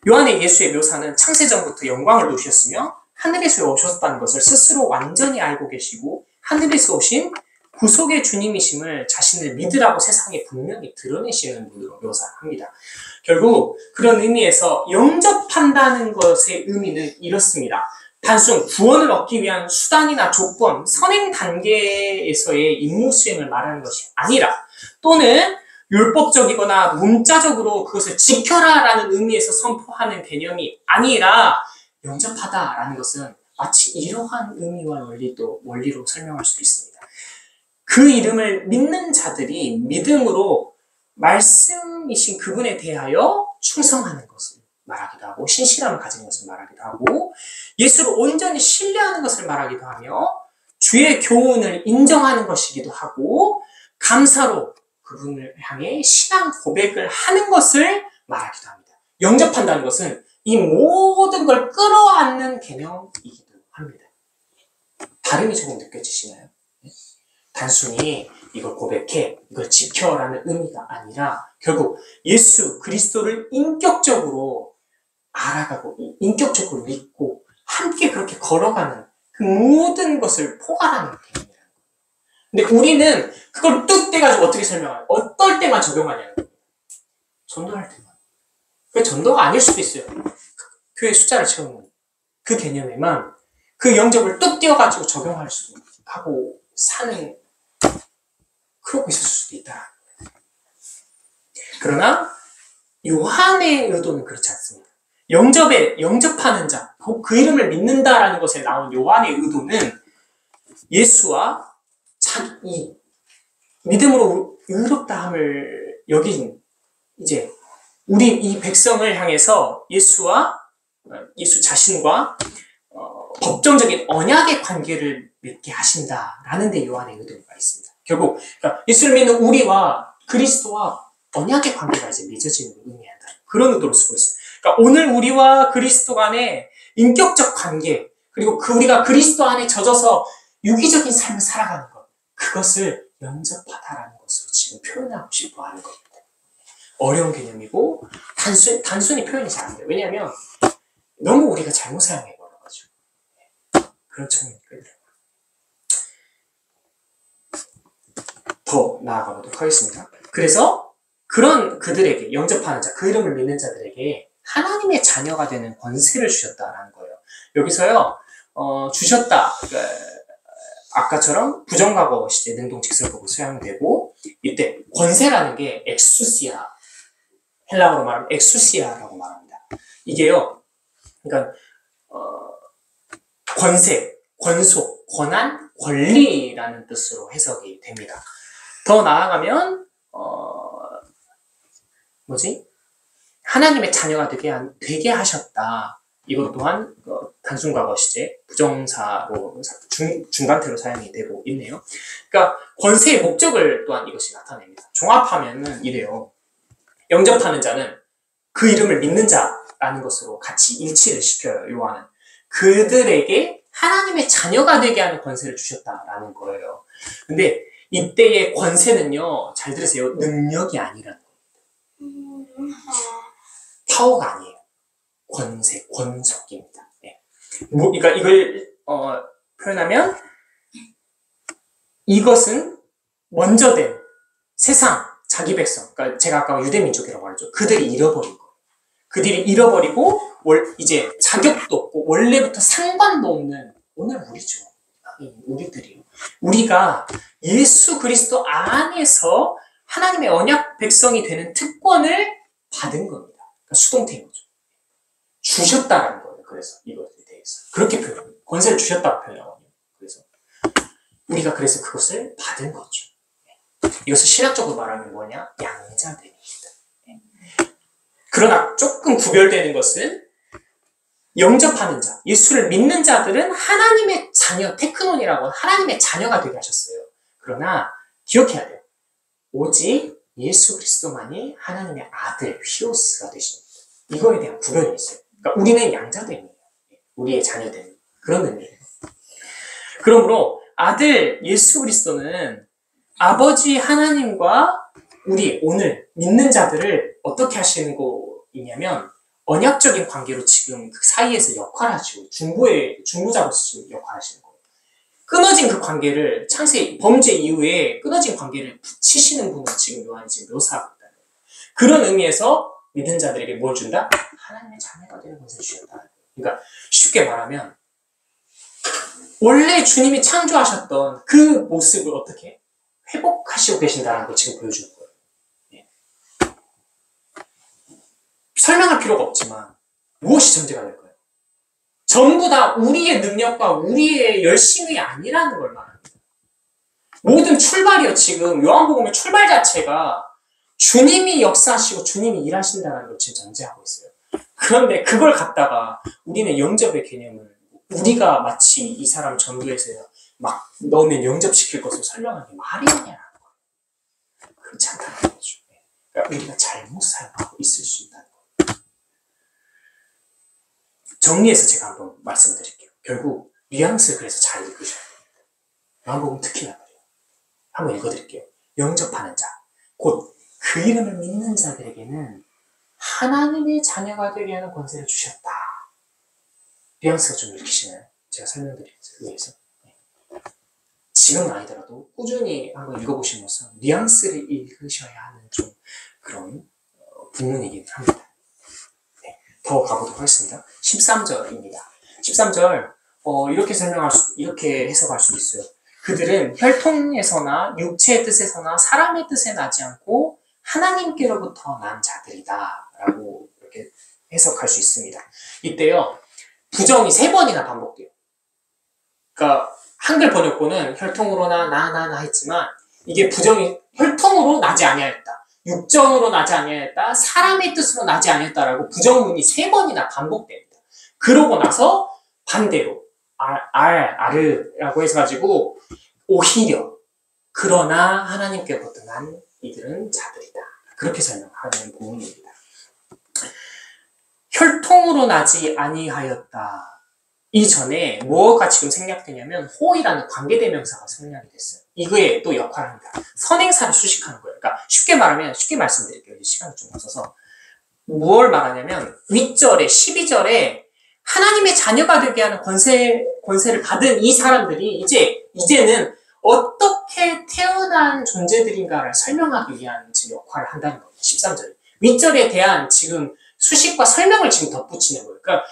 요한의 예수의 묘사는 창세전부터 영광을 누리셨으며 하늘에서 오셨다는 것을 스스로 완전히 알고 계시고, 하늘에서 오신 구속의 주님이심을 자신을 믿으라고 세상에 분명히 드러내시는 분으로 묘사합니다. 결국 그런 의미에서 영접한다는 것의 의미는 이렇습니다. 단순 구원을 얻기 위한 수단이나 조건, 선행 단계에서의 임무 수행을 말하는 것이 아니라, 또는 율법적이거나 문자적으로 그것을 지켜라라는 의미에서 선포하는 개념이 아니라, 영접하다라는 것은 마치 이러한 의미와 원리로 설명할 수도 있습니다. 그 이름을 믿는 자들이 믿음으로 말씀이신 그분에 대하여 충성하는 것을 말하기도 하고, 신실함을 가진 것을 말하기도 하고, 예수를 온전히 신뢰하는 것을 말하기도 하며, 주의 교훈을 인정하는 것이기도 하고, 감사로 그분을 향해 신앙 고백을 하는 것을 말하기도 합니다. 영접한다는 것은 이 모든 걸 끌어안는 개념이기도 합니다. 다름이 조금 느껴지시나요? 단순히 이걸 고백해, 이걸 지켜라는 의미가 아니라, 결국 예수 그리스도를 인격적으로 알아가고 인격적으로 믿고 함께 그렇게 걸어가는 그 모든 것을 포괄하는 개념이라는 거예요. 근데 우리는 그걸 뚝 떼가지고 어떻게 설명하냐? 어떨 때만 적용하냐는 거예요. 전도할 때만. 그 전도가 아닐 수도 있어요. 교회 숫자를 채우는 그 개념에만 그 영접을 뚝 떼어가지고 적용할 수도 하고 사는, 그러고 있을 수도 있다. 그러나 요한의 의도는 그렇지 않습니다. 영접하는 자, 그 이름을 믿는다라는 것에 나온 요한의 의도는 예수와 이 믿음으로 의롭다함을 여긴 이제 우리 이 백성을 향해서 예수 자신과 법정적인 언약의 관계를 맺게 하신다라는 데 요한의 의도가 있습니다. 결국 그러니까 예수를 믿는 우리와 그리스도와 언약의 관계가 이제 맺어지는 걸 의미한다. 그런 의도로 쓰고 있어요. 그러니까 오늘 우리와 그리스도 간의 인격적 관계, 그리고 우리가 그리스도 안에 젖어서 유기적인 삶을 살아가는 것, 그것을 영접하다라는 것으로 지금 표현하고 싶어 하는 겁니다. 어려운 개념이고 단순히 표현이 잘 안 돼요. 왜냐하면 너무 우리가 잘못 사용해버려가지고 그런 측면이 있거든요. 더 나아가 보도록 하겠습니다. 그래서 그런 그들에게 영접하는 자, 그 이름을 믿는 자들에게 하나님의 자녀가 되는 권세를 주셨다라는 거예요. 여기서요 주셨다, 그러니까 아까처럼 부정과거 시제 능동직설법으로 사용되고, 이때 권세라는 게 엑수시아, 헬라어로 말하면 엑수시아라고 말합니다. 이게요, 그러니까 권세, 권속, 권한, 권리라는 뜻으로 해석이 됩니다. 더 나아가면 하나님의 자녀가 되게 하셨다. 이것 또한 단순 과거 시제 부정사로 중간태로 사용이 되고 있네요. 그러니까 권세의 목적을 또한 이것이 나타냅니다. 종합하면은 이래요. 영접하는 자는 그 이름을 믿는 자라는 것으로 같이 일치를 시켜요. 요한은 그들에게 하나님의 자녀가 되게 하는 권세를 주셨다라는 거예요. 근데 이때의 권세는요, 잘 들으세요, 능력이 아니라는 겁니다. 파워가 아니에요. 권세, 권속입니다. 네. 그러니까 이걸 표현하면 이것은 먼저 된 세상, 자기 백성, 그러니까 제가 아까 유대민족이라고 말했죠. 그들이 잃어버린 거. 그들이 잃어버리고 이제 자격도 없고 원래부터 상관도 없는 오늘 우리죠. 우리들이요. 우리가 예수 그리스도 안에서 하나님의 언약 백성이 되는 특권을 받은 겁니다. 그러니까 수동태인 거죠. 주셨다라는 거예요. 그래서 이것에 대해서 그렇게 표현합니다. 권세를 주셨다고 표현하거든요. 그래서 우리가 그래서 그것을 받은 거죠. 이것을 신학적으로 말하면 뭐냐? 양자됨입니다. 그러나 조금 구별되는 것은 영접하는 자, 예수를 믿는 자들은 하나님의 자녀, 테크논이라고 하나님의 자녀가 되게 하셨어요. 그러나 기억해야 돼요. 오직 예수 그리스도만이 하나님의 아들, 휘오스가 되십니다. 이거에 대한 구별이 있어요. 그러니까 우리는 양자됨이에요. 우리의 자녀됨. 그런 의미예요. 그러므로 아들 예수 그리스도는 아버지 하나님과 우리 오늘 믿는 자들을 어떻게 하시는 거이냐면 언약적인 관계로 지금 그 사이에서 역할하시고 중보자로서 지금 역할하시는 거예요. 끊어진 그 관계를 창세 범죄 이후에 끊어진 관계를 붙이시는 분을 지금 요한이 지금 묘사하고 있다는 거예요. 그런 의미에서 믿는 자들에게 뭘 준다? 하나님의 자녀가 되는 것을 주셨다. 그러니까 쉽게 말하면 원래 주님이 창조하셨던 그 모습을 어떻게 회복하시고 계신다는 걸 지금 보여주는 거예요. 예. 설명할 필요가 없지만 무엇이 전제가 될까요? 전부 다 우리의 능력과 우리의 열심이 아니라는 걸 말합니다. 모든 출발이요. 지금 요한복음의 출발 자체가 주님이 역사하시고 주님이 일하신다는 걸 지금 전제하고 있어요. 그런데 그걸 갖다가 우리는 영접의 개념을 우리가 마치 이 사람 전도해서 막 너는 영접시킬 것을 설명하는 게 말이 아니라는 거예요. 그렇지 않다는 거죠. 그러니까 우리가 잘못 사용하고 있을 수 있다는 거예요. 정리해서 제가 한번 말씀을 드릴게요. 결국 뉘앙스를 그래서 잘 읽으셔야 됩니다. 요한복음 특히나 그래요. 한번 읽어드릴게요. 영접하는 자, 곧 그 이름을 믿는 자들에게는 하나님의 자녀가 되게 하는 권세를 주셨다. 뉘앙스가 좀 읽히시나요? 제가 설명드리기 위해서. 지금은 아니더라도 꾸준히 한번 읽어보시면서 뉘앙스를 읽으셔야 하는 좀 그런 부문이긴 합니다. 네, 더 가보도록 하겠습니다. 13절입니다. 13절 이렇게 해석할 수도 있어요. 그들은 혈통에서나 육체의 뜻에서나 사람의 뜻에 나지 않고 하나님께로부터 난 자들이다 라고 이렇게 해석할 수 있습니다. 이때요, 부정이 3번이나 반복돼요. 그러니까 한글 번역본은 혈통으로나 나 했지만 이게 부정이 혈통으로 나지 아니하였다, 육정으로 나지 아니하였다, 사람의 뜻으로 나지 아니하였다라고 부정문이 3번이나 반복됩니다. 그러고 나서 반대로 아르라고 해가지고 오히려 그러나 하나님께로부터 난 이들은 자들이다, 그렇게 설명하는 부분입니다. 혈통으로 나지 아니하였다 이전에 뭐가 지금 생략되냐면 호이라는 관계대명사가 생략이 됐어요. 이거에 또 역할을 합니다. 선행사를 수식하는 거예요. 그러니까 쉽게 말하면, 쉽게 말씀드릴게요. 시간이 좀 없어서. 뭘 말하냐면 윗절에 12절에 하나님의 자녀가 되게 하는 권세를 받은 이 사람들이 이제는 어떻게 태어난 존재들인가를 설명하기 위한 지금 역할을 한다는 겁니다. 13절에. 윗절에 대한 지금 수식과 설명을 지금 덧붙이는 거예요. 그러니까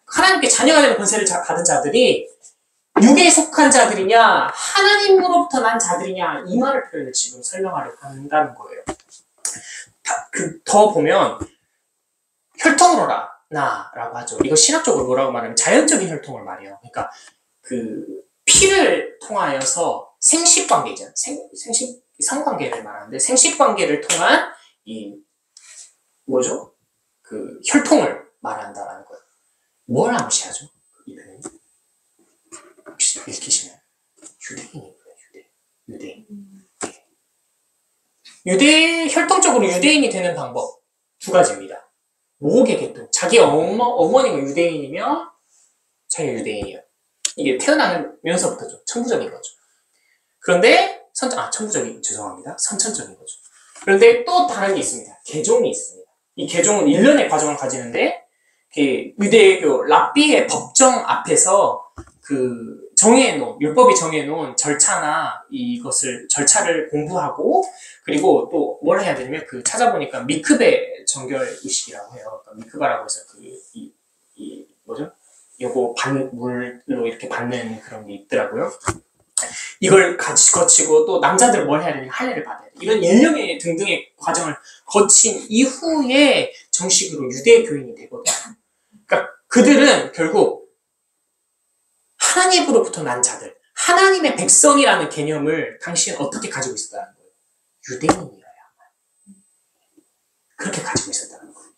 하나님께 자녀가 되는 권세를 받은 자들이 육에 속한 자들이냐 하나님으로부터 난 자들이냐 이 말을 표현을 지금 설명하려고 한다는 거예요. 더 보면 혈통으로 나라고 하죠. 이거 신학적으로 뭐라고 말하면 자연적인 혈통을 말해요. 그러니까 피를 통하여서 생식관계잖아요. 성관계를 말하는데 생식관계를 통한 혈통을 말한다라는 거예요. 뭘 암시하죠? 이 표현이? 혹시 읽히시나요? 유대인이고요. 유대인. 혈통적으로 유대인이 되는 방법 2가지입니다. 모계 계통. 자기 어머니가 유대인이면 자기가 유대인이에요. 이게 태어나면서부터죠. 천부적인 거죠. 그런데 선천적인 거죠. 그런데 또 다른 게 있습니다. 계종이 있습니다. 이 계종은 1년의 과정을 가지는데 유대교 랍비의 법정 앞에서 율법이 정해놓은 절차나 절차를 공부하고, 그리고 또 뭘 해야 되냐면 찾아보니까 미크베 정결 의식이라고 해요. 그러니까 미크바라고 해서 요거 물로 이렇게 받는 그런 게 있더라고요. 이걸 거치고 또 남자들 뭘 해야 되냐면 할례를 받아야 돼. 이런 1년의 등등의 과정을 거친 이후에 정식으로 유대 교인이 되거든요. 그러니까 그들은 결국 하나님으로부터 난 자들, 하나님의 백성이라는 개념을 당시엔 어떻게 가지고 있었다는 거예요? 유대인이어야 그렇게 가지고 있었다는 거예요.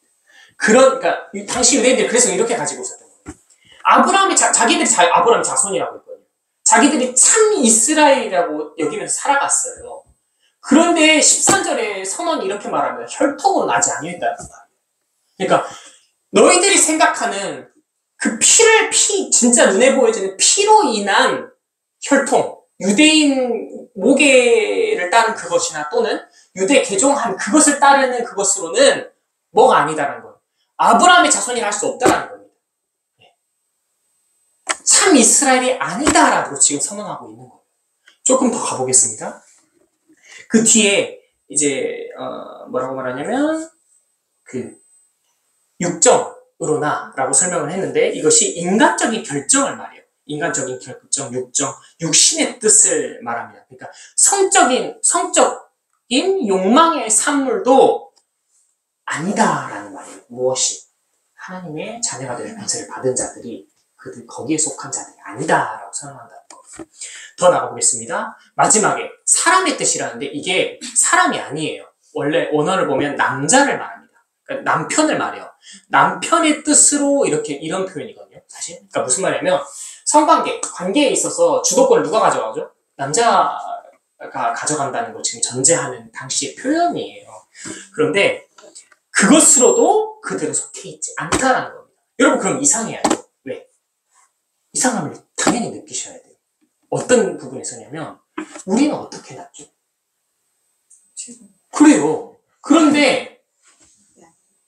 그러니까 당시 유대인들이 그래서 이렇게 가지고 있었던 거예요. 아브라함이 아브라함 자손이라고 했거든요. 자기들이 참 이스라엘이라고 여기면서 살아갔어요. 그런데 13절에 선언이 이렇게 말하면 혈통으로 나지 아니했다는 거예요. 그러니까 너희들이 생각하는 진짜 눈에 보여지는 피로 인한 혈통, 유대인 모계를 따른 그것이나 또는 유대 개종한 그것을 따르는 그것으로는 뭐가 아니다라는 거예요. 아브라함의 자손이라 할 수 없다라는 겁니다. 참 이스라엘이 아니다라고 지금 선언하고 있는 거예요. 조금 더 가보겠습니다. 그 뒤에 뭐라고 말하냐면 육정으로나라고 설명을 했는데 이것이 인간적인 결정을 말해요. 인간적인 결정, 육신의 뜻을 말합니다. 그러니까 성적인 욕망의 산물도 아니다라는 말이에요. 무엇이? 하나님의 자녀가 되는 권세를 받은 자들이 거기에 속한 자들이 아니다라고 선언한다는 거예요. 더 나가보겠습니다. 마지막에 사람의 뜻이라는데 이게 사람이 아니에요. 원래 원어를 보면 남자를 말합니다. 그러니까 남편을 말해요. 남편의 뜻으로 이런 표현이거든요. 사실. 그러니까 무슨 말이냐면 관계에 있어서 주도권을 누가 가져가죠? 남자가 가져간다는 걸 지금 전제하는 당시의 표현이에요. 그런데 그것으로도 그들은 속해 있지 않다라는 겁니다. 여러분 그럼 이상해야죠. 왜? 이상함을 당연히 느끼셔야 돼요. 어떤 부분에서냐면 우리는 어떻게 났죠? 그래요. 그런데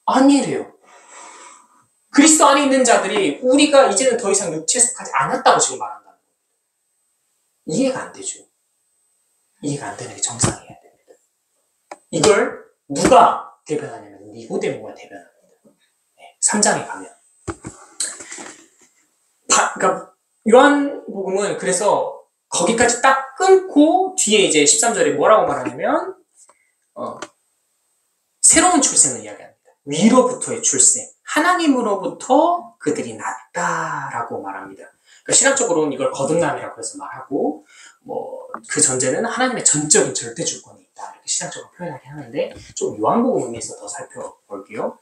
아니래요. 그리스도 안에 있는 자들이 우리가 이제는 더 이상 육체에 속하지 않았다고 지금 말한다는 거예요. 이해가 안 되죠. 이해가 안 되는 게 정상이어야 됩니다. 이걸 누가 대변하냐면 니고데모가 대변합니다. 3장에 가면. 그러니까 요한복음은 그래서 거기까지 딱 끊고 뒤에 이제 13절에 뭐라고 말하냐면 새로운 출생을 이야기합니다. 위로부터의 출생, 하나님으로부터 그들이 났다라고 말합니다. 그러니까 신학적으로는 이걸 거듭남이라고 해서 말하고, 그 전제는 하나님의 전적인 절대 주권이 있다, 이렇게 신학적으로 표현하긴 하는데, 좀 요한복음 의미에서 더 살펴볼게요.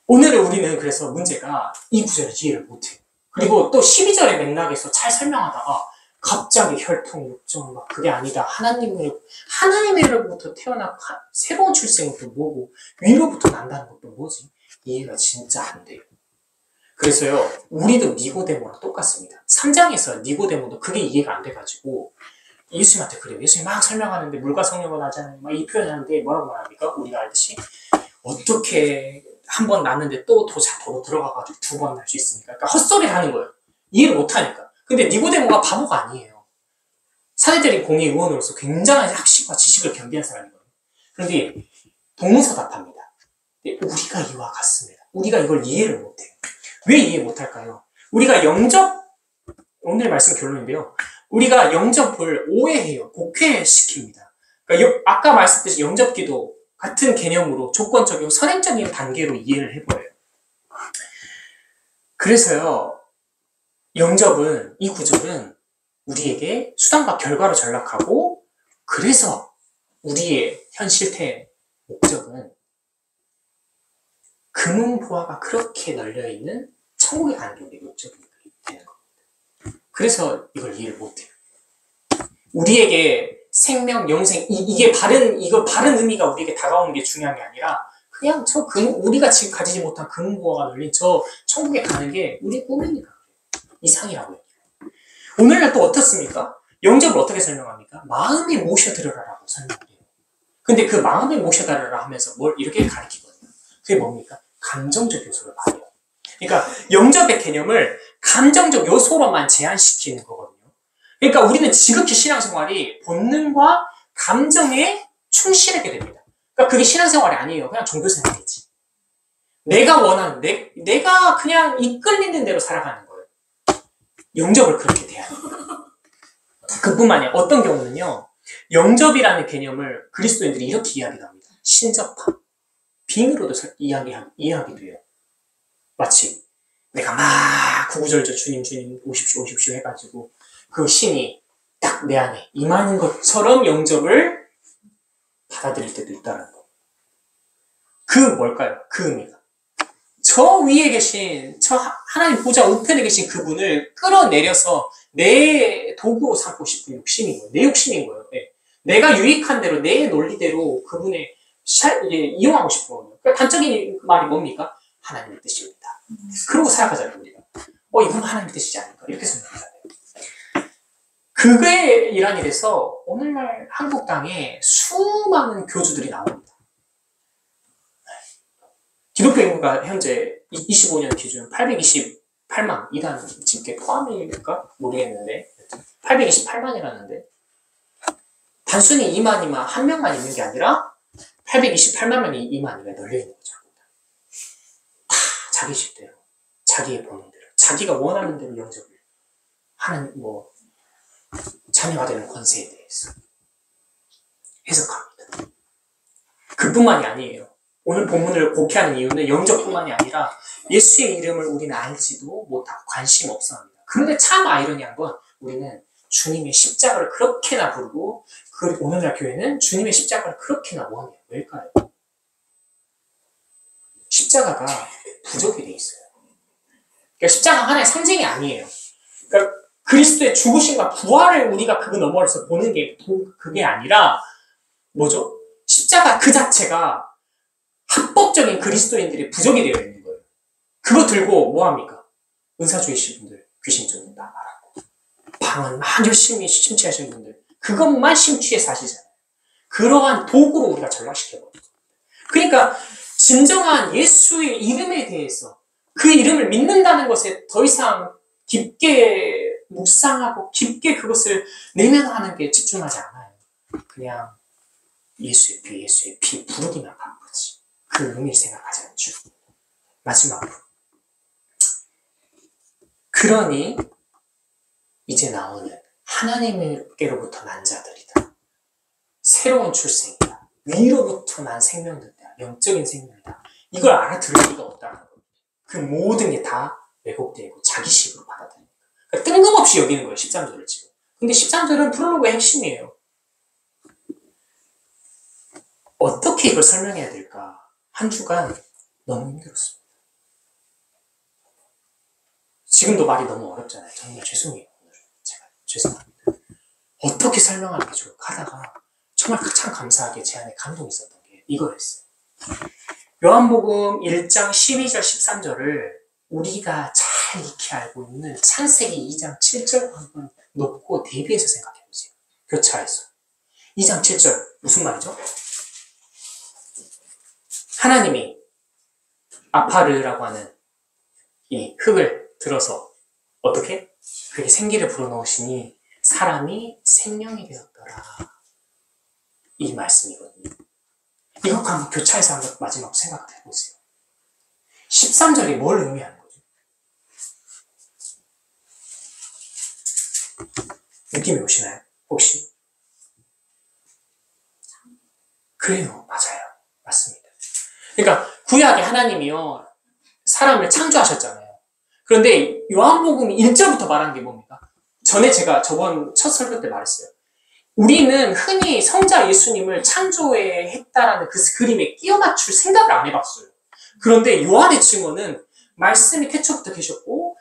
오늘은 우리는 그래서 문제가 이 구절을 이해를 못해요. 그리고 또 12절의 맥락에서 잘 설명하다가 갑자기 혈통, 육정, 그게 아니다. 하나님으로부터 태어난 새로운 출생은 또 뭐고, 위로부터 난다는 것도 뭐지? 이해가 진짜 안 돼요. 그래서요, 우리도 니고데모랑 똑같습니다. 3장에서 니고데모도 그게 이해가 안 돼가지고, 예수님한테 그래요. 예수님 막 설명하는데, 물과 성령은 하잖아요. 막 이 표현하는데, 뭐라고 말합니까? 우리가 알듯이. 어떻게 한 번 났는데 또 도로 들어가가지고 2번 날 수 있습니까? 그러니까 헛소리를 하는 거예요. 이해를 못하니까. 근데 니고데모가 바보가 아니에요. 사내들인 공의 의원으로서 굉장한 학식과 지식을 겸비한 사람이거든요. 그런데 동문서답합니다. 우리가 이와 같습니다. 우리가 이걸 이해를 못해요. 왜 이해 못할까요? 우리가 오늘 말씀 결론인데요. 우리가 영접을 오해해요. 곡해시킵니다. 그러니까 아까 말씀드렸듯이 영접기도 같은 개념으로 조건적이고 선행적인 단계로 이해를 해버려요. 그래서요, 영접은, 이 구절은 우리에게 수단과 결과로 전락하고, 그래서 우리의 현 실태 목적은 금은보화가 그렇게 널려있는 천국에 가는 게 우리의 목적이 되는 겁니다. 그래서 이걸 이해를 못해요. 우리에게 생명, 영생, 이게 바른 의미가 우리에게 다가오는 게 중요한 게 아니라, 그냥 우리가 지금 가지지 못한 금은보화가 널린 저 천국에 가는 게 우리 꿈이니까. 이상이라고요. 오늘날 또 어떻습니까? 영접을 어떻게 설명합니까? 마음에 모셔들으라라고 설명해요. 근데 그 마음에 모셔달라라 하면서 뭘 이렇게 가르치거든요. 그게 뭡니까? 감정적 요소를 말해요. 그러니까 영접의 개념을 감정적 요소로만 제한시키는 거거든요. 그러니까 우리는 지극히 신앙생활이 본능과 감정에 충실하게 됩니다. 그러니까 그게 신앙생활이 아니에요. 그냥 종교생활이지. 내가 원하는, 내가 그냥 이끌리는 대로 살아가는 거예요. 영접을 그렇게 대합니다. 그뿐만 아니라 어떤 경우는요, 영접이라는 개념을 그리스도인들이 이렇게 이야기를 합니다. 신접함. 빙으로도 이해하기도 해요. 마치 내가 막 구구절절 주님 오십시오 해가지고 그 신이 딱 내 안에 임하는 것처럼 영접을 받아들일 때도 있다는 거. 그 뭘까요? 그 의미가. 저 위에 계신, 저 하나님 보좌 우편에 계신 그분을 끌어내려서 내 도구로 삼고 싶은 욕심인 거예요. 내 욕심인 거예요. 네. 내가 유익한 대로, 내 논리대로 그분의 이용하고 싶은 거예요. 그러니까 단적인 말이 뭡니까? 하나님의 뜻입니다. 그러고 살아가잖아요, 우리가. 이건 하나님의 뜻이지 않을까? 이렇게 생각하잖아요. 그게 일환이 돼서 오늘날 한국 땅에 수많은 교주들이 나옵니다. 기독교 인구가 현재 25년 기준 828만, 이단 집계 포함일까? 모르겠는데 828만이라는데 단순히 2만이면 한 명만 있는 게 아니라 828만 명이 2만이면 널려있는 거죠. 다 자기 식대로, 자기의 본능대로, 자기가 원하는 대로 영접을 하는, 자녀가 되는 권세에 대해서 해석합니다. 그뿐만이 아니에요. 오늘 본문을 곡해하는 이유는 영접뿐만이 아니라 예수의 이름을 우리는 알지도 못하고 관심 없어 합니다. 그런데 참 아이러니한 건 우리는 주님의 십자가를 그렇게나 부르고 오늘날 교회는 주님의 십자가를 그렇게나 원해요. 왜일까요? 십자가가 부족이 돼 있어요. 그러니까 십자가 하나의 상징이 아니에요. 그러니까 그리스도의 죽으심과 부활을 우리가 그 너머에서 보는 게 그게 아니라 뭐죠? 십자가 그 자체가 합법적인 그리스도인들의 부족이 되어 있는 거예요. 그거 들고 뭐합니까? 은사주의신 분들 귀신 쫓는다 말하고 방언 막 열심히 심취하시는 분들 그것만 심취해서 하시잖아요. 그러한 도구로 우리가 전락시켜버려요. 그러니까 진정한 예수의 이름에 대해서 그 이름을 믿는다는 것에 더 이상 깊게 묵상하고 깊게 그것을 내면하는 게 집중하지 않아요. 그냥 예수의 피 부르기만 바쁘지. 그 의미를 생각하지 않죠. 마지막으로. 그러니 이제 나오는 하나님께로부터 난 자들이다. 새로운 출생이다. 위로부터 난 생명들이다. 영적인 생명이다. 이걸 알아들을 리가 없다는 거예요. 그 모든 게 다 왜곡되고 자기식으로 받아들이는 거예요. 그러니까 뜬금없이 여기는 거예요. 13절을 지금. 근데 13절은 프롤로그의 핵심이에요. 어떻게 이걸 설명해야 될까? 한 주간 너무 힘들었습니다. 지금도 말이 너무 어렵잖아요. 정말 죄송해요. 오늘 제가 죄송합니다. 어떻게 설명하는 게 좋을까 하다가 정말 참 감사하게 제 안에 감동이 있었던 게 이거였어요. 요한복음 1장 12절 13절을 우리가 잘 익히 알고 있는 창세기 2장 7절 한번 놓고 대비해서 생각해보세요. 교차해서 2장 7절 무슨 말이죠? 하나님이 아파르라고 하는 이 흙을 들어서 어떻게? 그게 생기를 불어넣으시니 사람이 생명이 되었더라. 이 말씀이거든요. 이거 한번 교차해서 한번 마지막 생각해보세요. 13절이 뭘 의미하는 거죠? 느낌이 오시나요? 혹시? 그래요. 맞아요. 맞습니다. 그러니까 구약에 하나님이요 사람을 창조하셨잖아요. 그런데 요한복음 1절부터 말하는 게 뭡니까? 전에 제가 저번 첫 설교 때 말했어요. 우리는 흔히 성자 예수님을 창조했다라는 그 그림에 끼워 맞출 생각을 안 해봤어요. 그런데 요한의 증언은 말씀이 태초부터 계셨고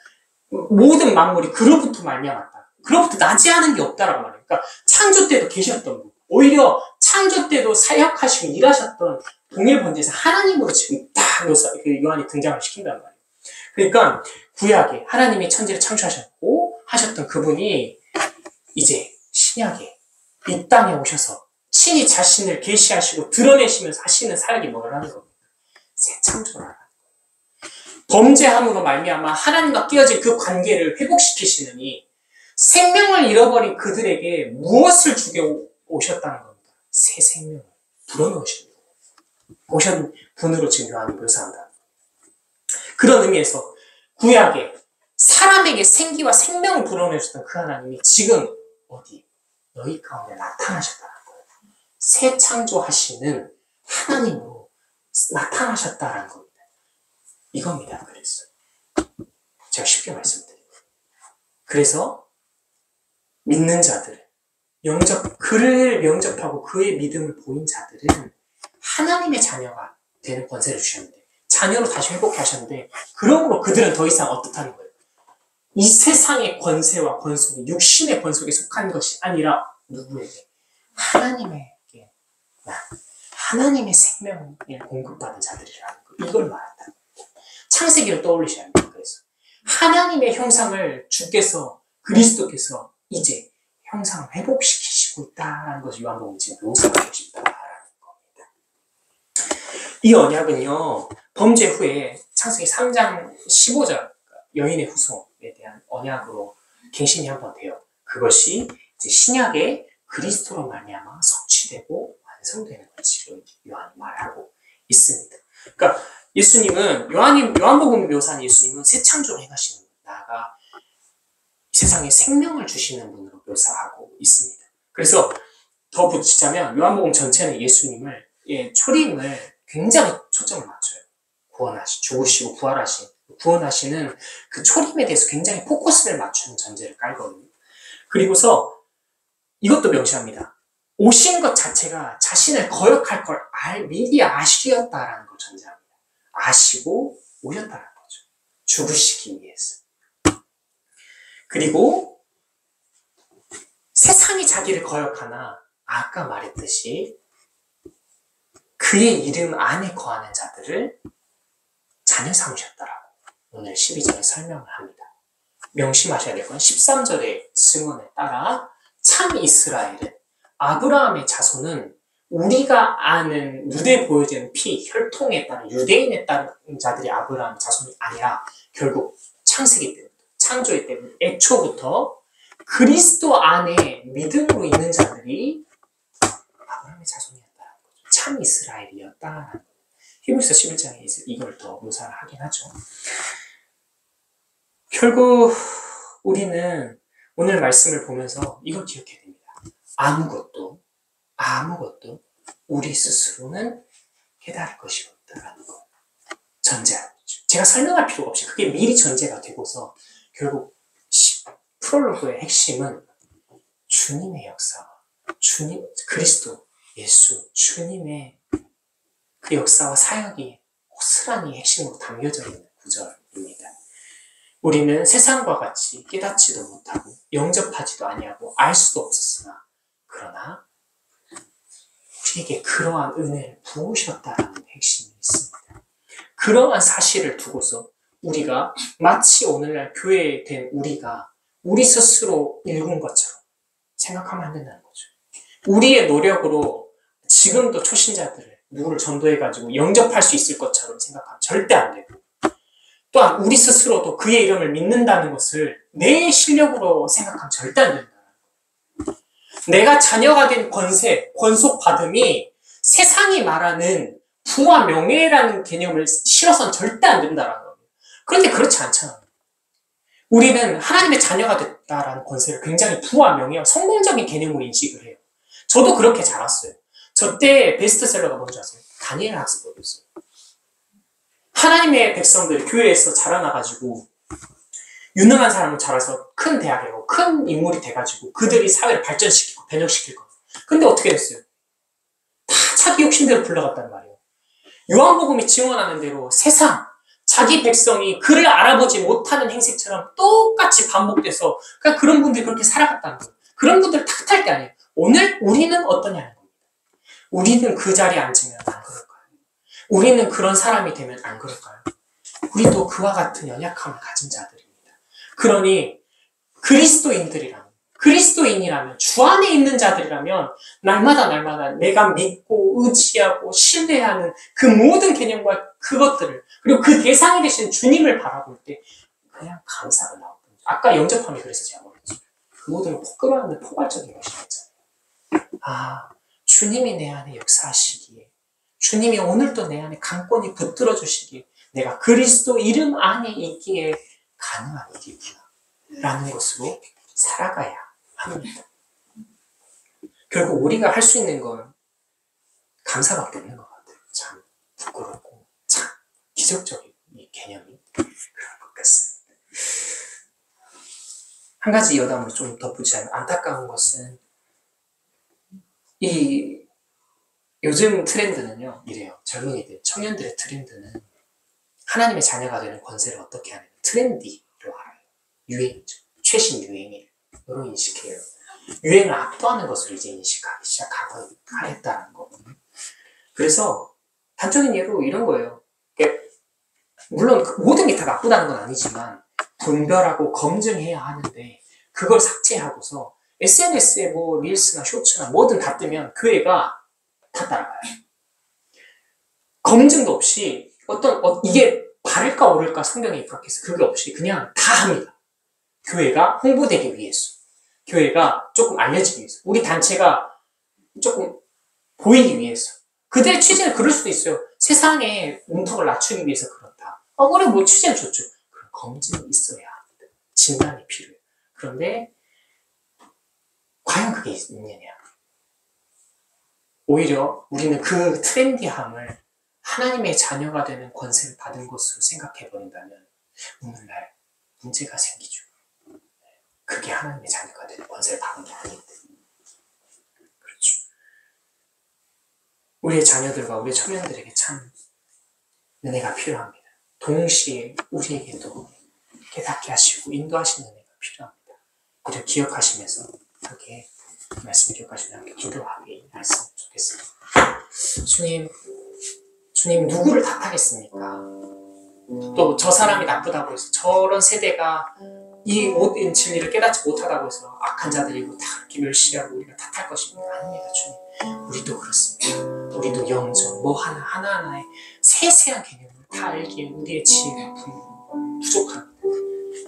모든 만물이 그로부터 말미암았다. 그로부터 나지 않은 게 없다라고 말해요. 그러니까 창조 때도 계셨던 분. 오히려 창조 때도 사역하시고 일하셨던 동일 본질에서 하나님으로 지금 딱 요한이 등장을 시킨단 말이에요. 그러니까 구약에 하나님이 천지를 창조하셨고 하셨던 그분이 이제 신약에 이 땅에 오셔서 친히 자신을 계시하시고 드러내시면서 하시는 사역이 뭐라는 겁니까? 새 창조를 하라는 거예요. 범죄함으로 말미암아 하나님과 끼어진 그 관계를 회복시키시느니 생명을 잃어버린 그들에게 무엇을 주게 오셨다는 겁니다. 새 생명을 불어넣으신 거예요. 오신 분으로 지금 요한이 묘사한다. 그런 의미에서 구약에 사람에게 생기와 생명을 불어넣으셨던 그 하나님이 지금 어디? 너희 가운데 나타나셨다는 거예요. 새 창조하시는 하나님으로 나타나셨다는 겁니다. 이겁니다. 그래서 제가 쉽게 말씀드려요. 그래서 믿는 자들, 그를 영접하고 그의 믿음을 보인 자들은 하나님의 자녀가 되는 권세를 주셨는데 자녀로 다시 회복해 하셨는데 그러므로 그들은 더 이상 어떻다는 거예요? 이 세상의 권세와 권속이 육신의 권속에 속한 것이 아니라 누구에게? 하나님에게 하나님의 생명을 공급받은 자들이라는 거 이걸 말한다. 창세기를 떠올리셔야 합니다. 그래서 하나님의 형상을 주께서 그리스도께서 이제 형상을 회복시키시고 있다는 것을 요한복음이 지금 묘사하고 싶다라는 겁니다. 이 언약은요 범죄 후에 창세기 3장 15절 여인의 후손에 대한 언약으로 갱신이 한번 돼요. 그것이 이제 신약의 그리스도로 말미암아 성취되고 완성되는 걸 지금 요한이 말하고 있습니다. 그러니까 예수님은 요한복음이 묘사한 예수님은 새 창조를 행하시는 분, 나아가 이 세상에 생명을 주시는 분으로 묘사하고 있습니다. 그래서 더 붙이자면 요한복음 전체는 예수님을 초림을 굉장히 초점을 맞춰요. 죽으시고 구원하시는 그 초림에 대해서 굉장히 포커스를 맞추는 전제를 깔거든요. 그리고서 이것도 명시합니다. 오신 것 자체가 자신을 거역할 걸 미리 아시었다라는 걸 전제합니다. 아시고 오셨다는 거죠. 죽으시기 위해서. 그리고 세상이 자기를 거역하나 아까 말했듯이 그의 이름 안에 거하는 자들을 자녀 삼으셨다라고 오늘 12절에 설명을 합니다. 명심하셔야 될 건 13절의 증언에 따라 참 이스라엘은 아브라함의 자손은 우리가 아는 눈에 보여지는 피, 혈통에 따른 유대인에 따른 자들이 아브라함의 자손이 아니라 결국 창세기 때부터 창조의 때부터 애초부터 그리스도 안에 믿음으로 있는 자들이 아브라함의 자손이었다는 거죠. 참 이스라엘이었다는 거죠. 히브리서 11장에 이걸 더 묘사를 하긴 하죠. 결국 우리는 오늘 말씀을 보면서 이걸 기억해야 됩니다. 아무것도 우리 스스로는 깨달을 것이 없다라는 거. 전제하는 거죠. 제가 설명할 필요가 없이 그게 미리 전제가 되고서 결국 프롤로그의 핵심은 주님의 역사, 주님, 그리스도, 예수, 주님의 그 역사와 사역이 고스란히 핵심으로 담겨져 있는 구절입니다. 우리는 세상과 같이 깨닫지도 못하고 영접하지도 아니하고 알 수도 없었으나 그러나 우리에게 그러한 은혜를 부으셨다라는 핵심이 있습니다. 그러한 사실을 두고서 우리가 마치 오늘날 교회에 된 우리가 우리 스스로 일군 것처럼 생각하면 안 된다는 거죠. 우리의 노력으로 지금도 초신자들을 누구를 전도해가지고 영접할 수 있을 것처럼 생각하면 절대 안 되고, 또한 우리 스스로도 그의 이름을 믿는다는 것을 내 실력으로 생각하면 절대 안 된다는 거예요. 내가 자녀가 된 권세, 권속받음이 세상이 말하는 부와 명예라는 개념을 실어서는 절대 안 된다는 거예요. 그런데 그렇지 않잖아요. 우리는 하나님의 자녀가 됐다라는 권세를 굉장히 부와 명예와 성공적인 개념으로 인식을 해요. 저도 그렇게 자랐어요. 저 때 베스트셀러가 뭔지 아세요? 다니엘 학습법이었어요. 하나님의 백성들이 교회에서 자라나가지고 유능한 사람을 자라서 큰 대학에 가고 큰 인물이 돼가지고 그들이 사회를 발전시키고 변혁시킬 거예요. 근데 어떻게 됐어요? 다 자기 욕심대로 불러갔단 말이에요. 요한복음이 증언하는 대로 세상, 자기 백성이 그를 알아보지 못하는 행색처럼 똑같이 반복돼서 그러니까 그런 분들이 그렇게 살아갔다는 거예요. 그런 분들을 탓할 게 아니에요. 오늘 우리는 어떠냐는 겁니다. 우리는 그 자리에 앉으면 안 그럴까요? 우리는 그런 사람이 되면 안 그럴까요? 우리도 그와 같은 연약함을 가진 자들입니다. 그러니 그리스도인이라면 주 안에 있는 자들이라면 날마다 내가 믿고 의지하고 신뢰하는 그 모든 개념과 그것들을, 그리고 그 대상이 되신 주님을 바라볼 때 그냥 감사가 나오거든요. 아까 영접함이 그래서 제가 말했죠. 그 모든 끌어안는 포괄적인 것이었잖아요. 아, 주님이 내 안에 역사하시기에, 주님이 오늘도 내 안에 강권히 붙들어 주시기에 내가 그리스도 이름 안에 있기에 가능한 일이구나 라는 것으로 살아가야 합니다. 결국 우리가 할 수 있는 건 감사밖에 없는 것 같아요. 참 부끄럽고 참 기적적인 이 개념이 그런 것 같습니다. 한 가지 여담으로 좀 덧붙이자면 안타까운 것은 이 요즘 트렌드는요 이래요. 젊은이들, 청년들의 트렌드는 하나님의 자녀가 되는 권세를 어떻게 하냐면 트렌디로 알아요. 유행이죠. 최신 유행이에요. 이런 인식해요. 유행을 압도하는 것을 이제 인식하기 시작하겠다는 거거든요. 그래서 단적인 예로 이런 거예요. 물론 모든 게 다 나쁘다는 건 아니지만 분별하고 검증해야 하는데 그걸 삭제하고서 SNS에 뭐 릴스나 쇼츠나 뭐든 다 뜨면 교회가 다 따라가요. 검증도 없이 이게 바를까 오를까 성경에 그렇게 해서 그게 없이 그냥 다 합니다. 교회가 홍보되기 위해서, 교회가 조금 알려지기 위해서, 우리 단체가 조금 보이기 위해서. 그들의 취지는 그럴 수도 있어요. 세상의 문턱을 낮추기 위해서 그렇다. 그래 뭐 취지는 좋죠. 그럼 검증이 있어야 합니다. 진단이 필요해요. 그런데 과연 그게 있느냐? 오히려 우리는 그 트렌디함을 하나님의 자녀가 되는 권세를 받은 것으로 생각해버린다면 오늘날 문제가 생기죠. 그게 하나님의 자녀가 되는 권세를 받은 게 아닌데. 그렇죠. 우리의 자녀들과 우리의 청년들에게 참 은혜가 필요합니다. 동시에 우리에게도 깨닫게 하시고 인도하시는 은혜가 필요합니다. 이를 기억하시면서 함께 말씀 기억하시면 함께 기도하게 했으면 좋겠습니다. 주님 누구를 탓하겠습니까? 또 저 사람이 나쁘다고 해서 저런 세대가 이 모든 진리를 깨닫지 못하다고 해서 악한 자들이고 다 이렇게 멸시하고 우리가 탓할 것입니다. 아닙니다, 주님. 우리도 그렇습니다. 우리도 영적 뭐 하나하나의 세세한 개념을 다 알기에 우리의 지혜가 부족합니다.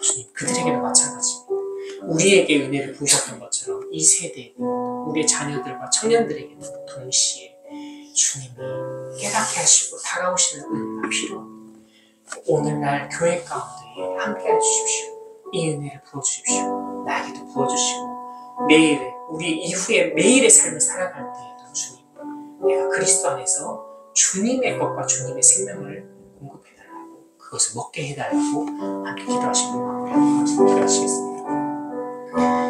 주님, 그들에게도 마찬가지입니다. 우리에게 은혜를 부으셨던 것처럼 이 세대, 우리의 자녀들과 청년들에게도 동시에 주님이 깨닫게 하시고 다가오시는 은혜가 필요합니다. 오늘날 교회 가운데 함께 해주십시오. 이 은혜를 부어주십시오. 나에게도 부어주시고 매일의 우리 이후에 매일의 삶을 살아갈 때에도 주님, 내가 그리스도 안에서 주님의 것과 주님의 생명을 공급해달라. 그것을 먹게 해달라고 함께 기도하시고 마무리하도록 기도하시겠습니다.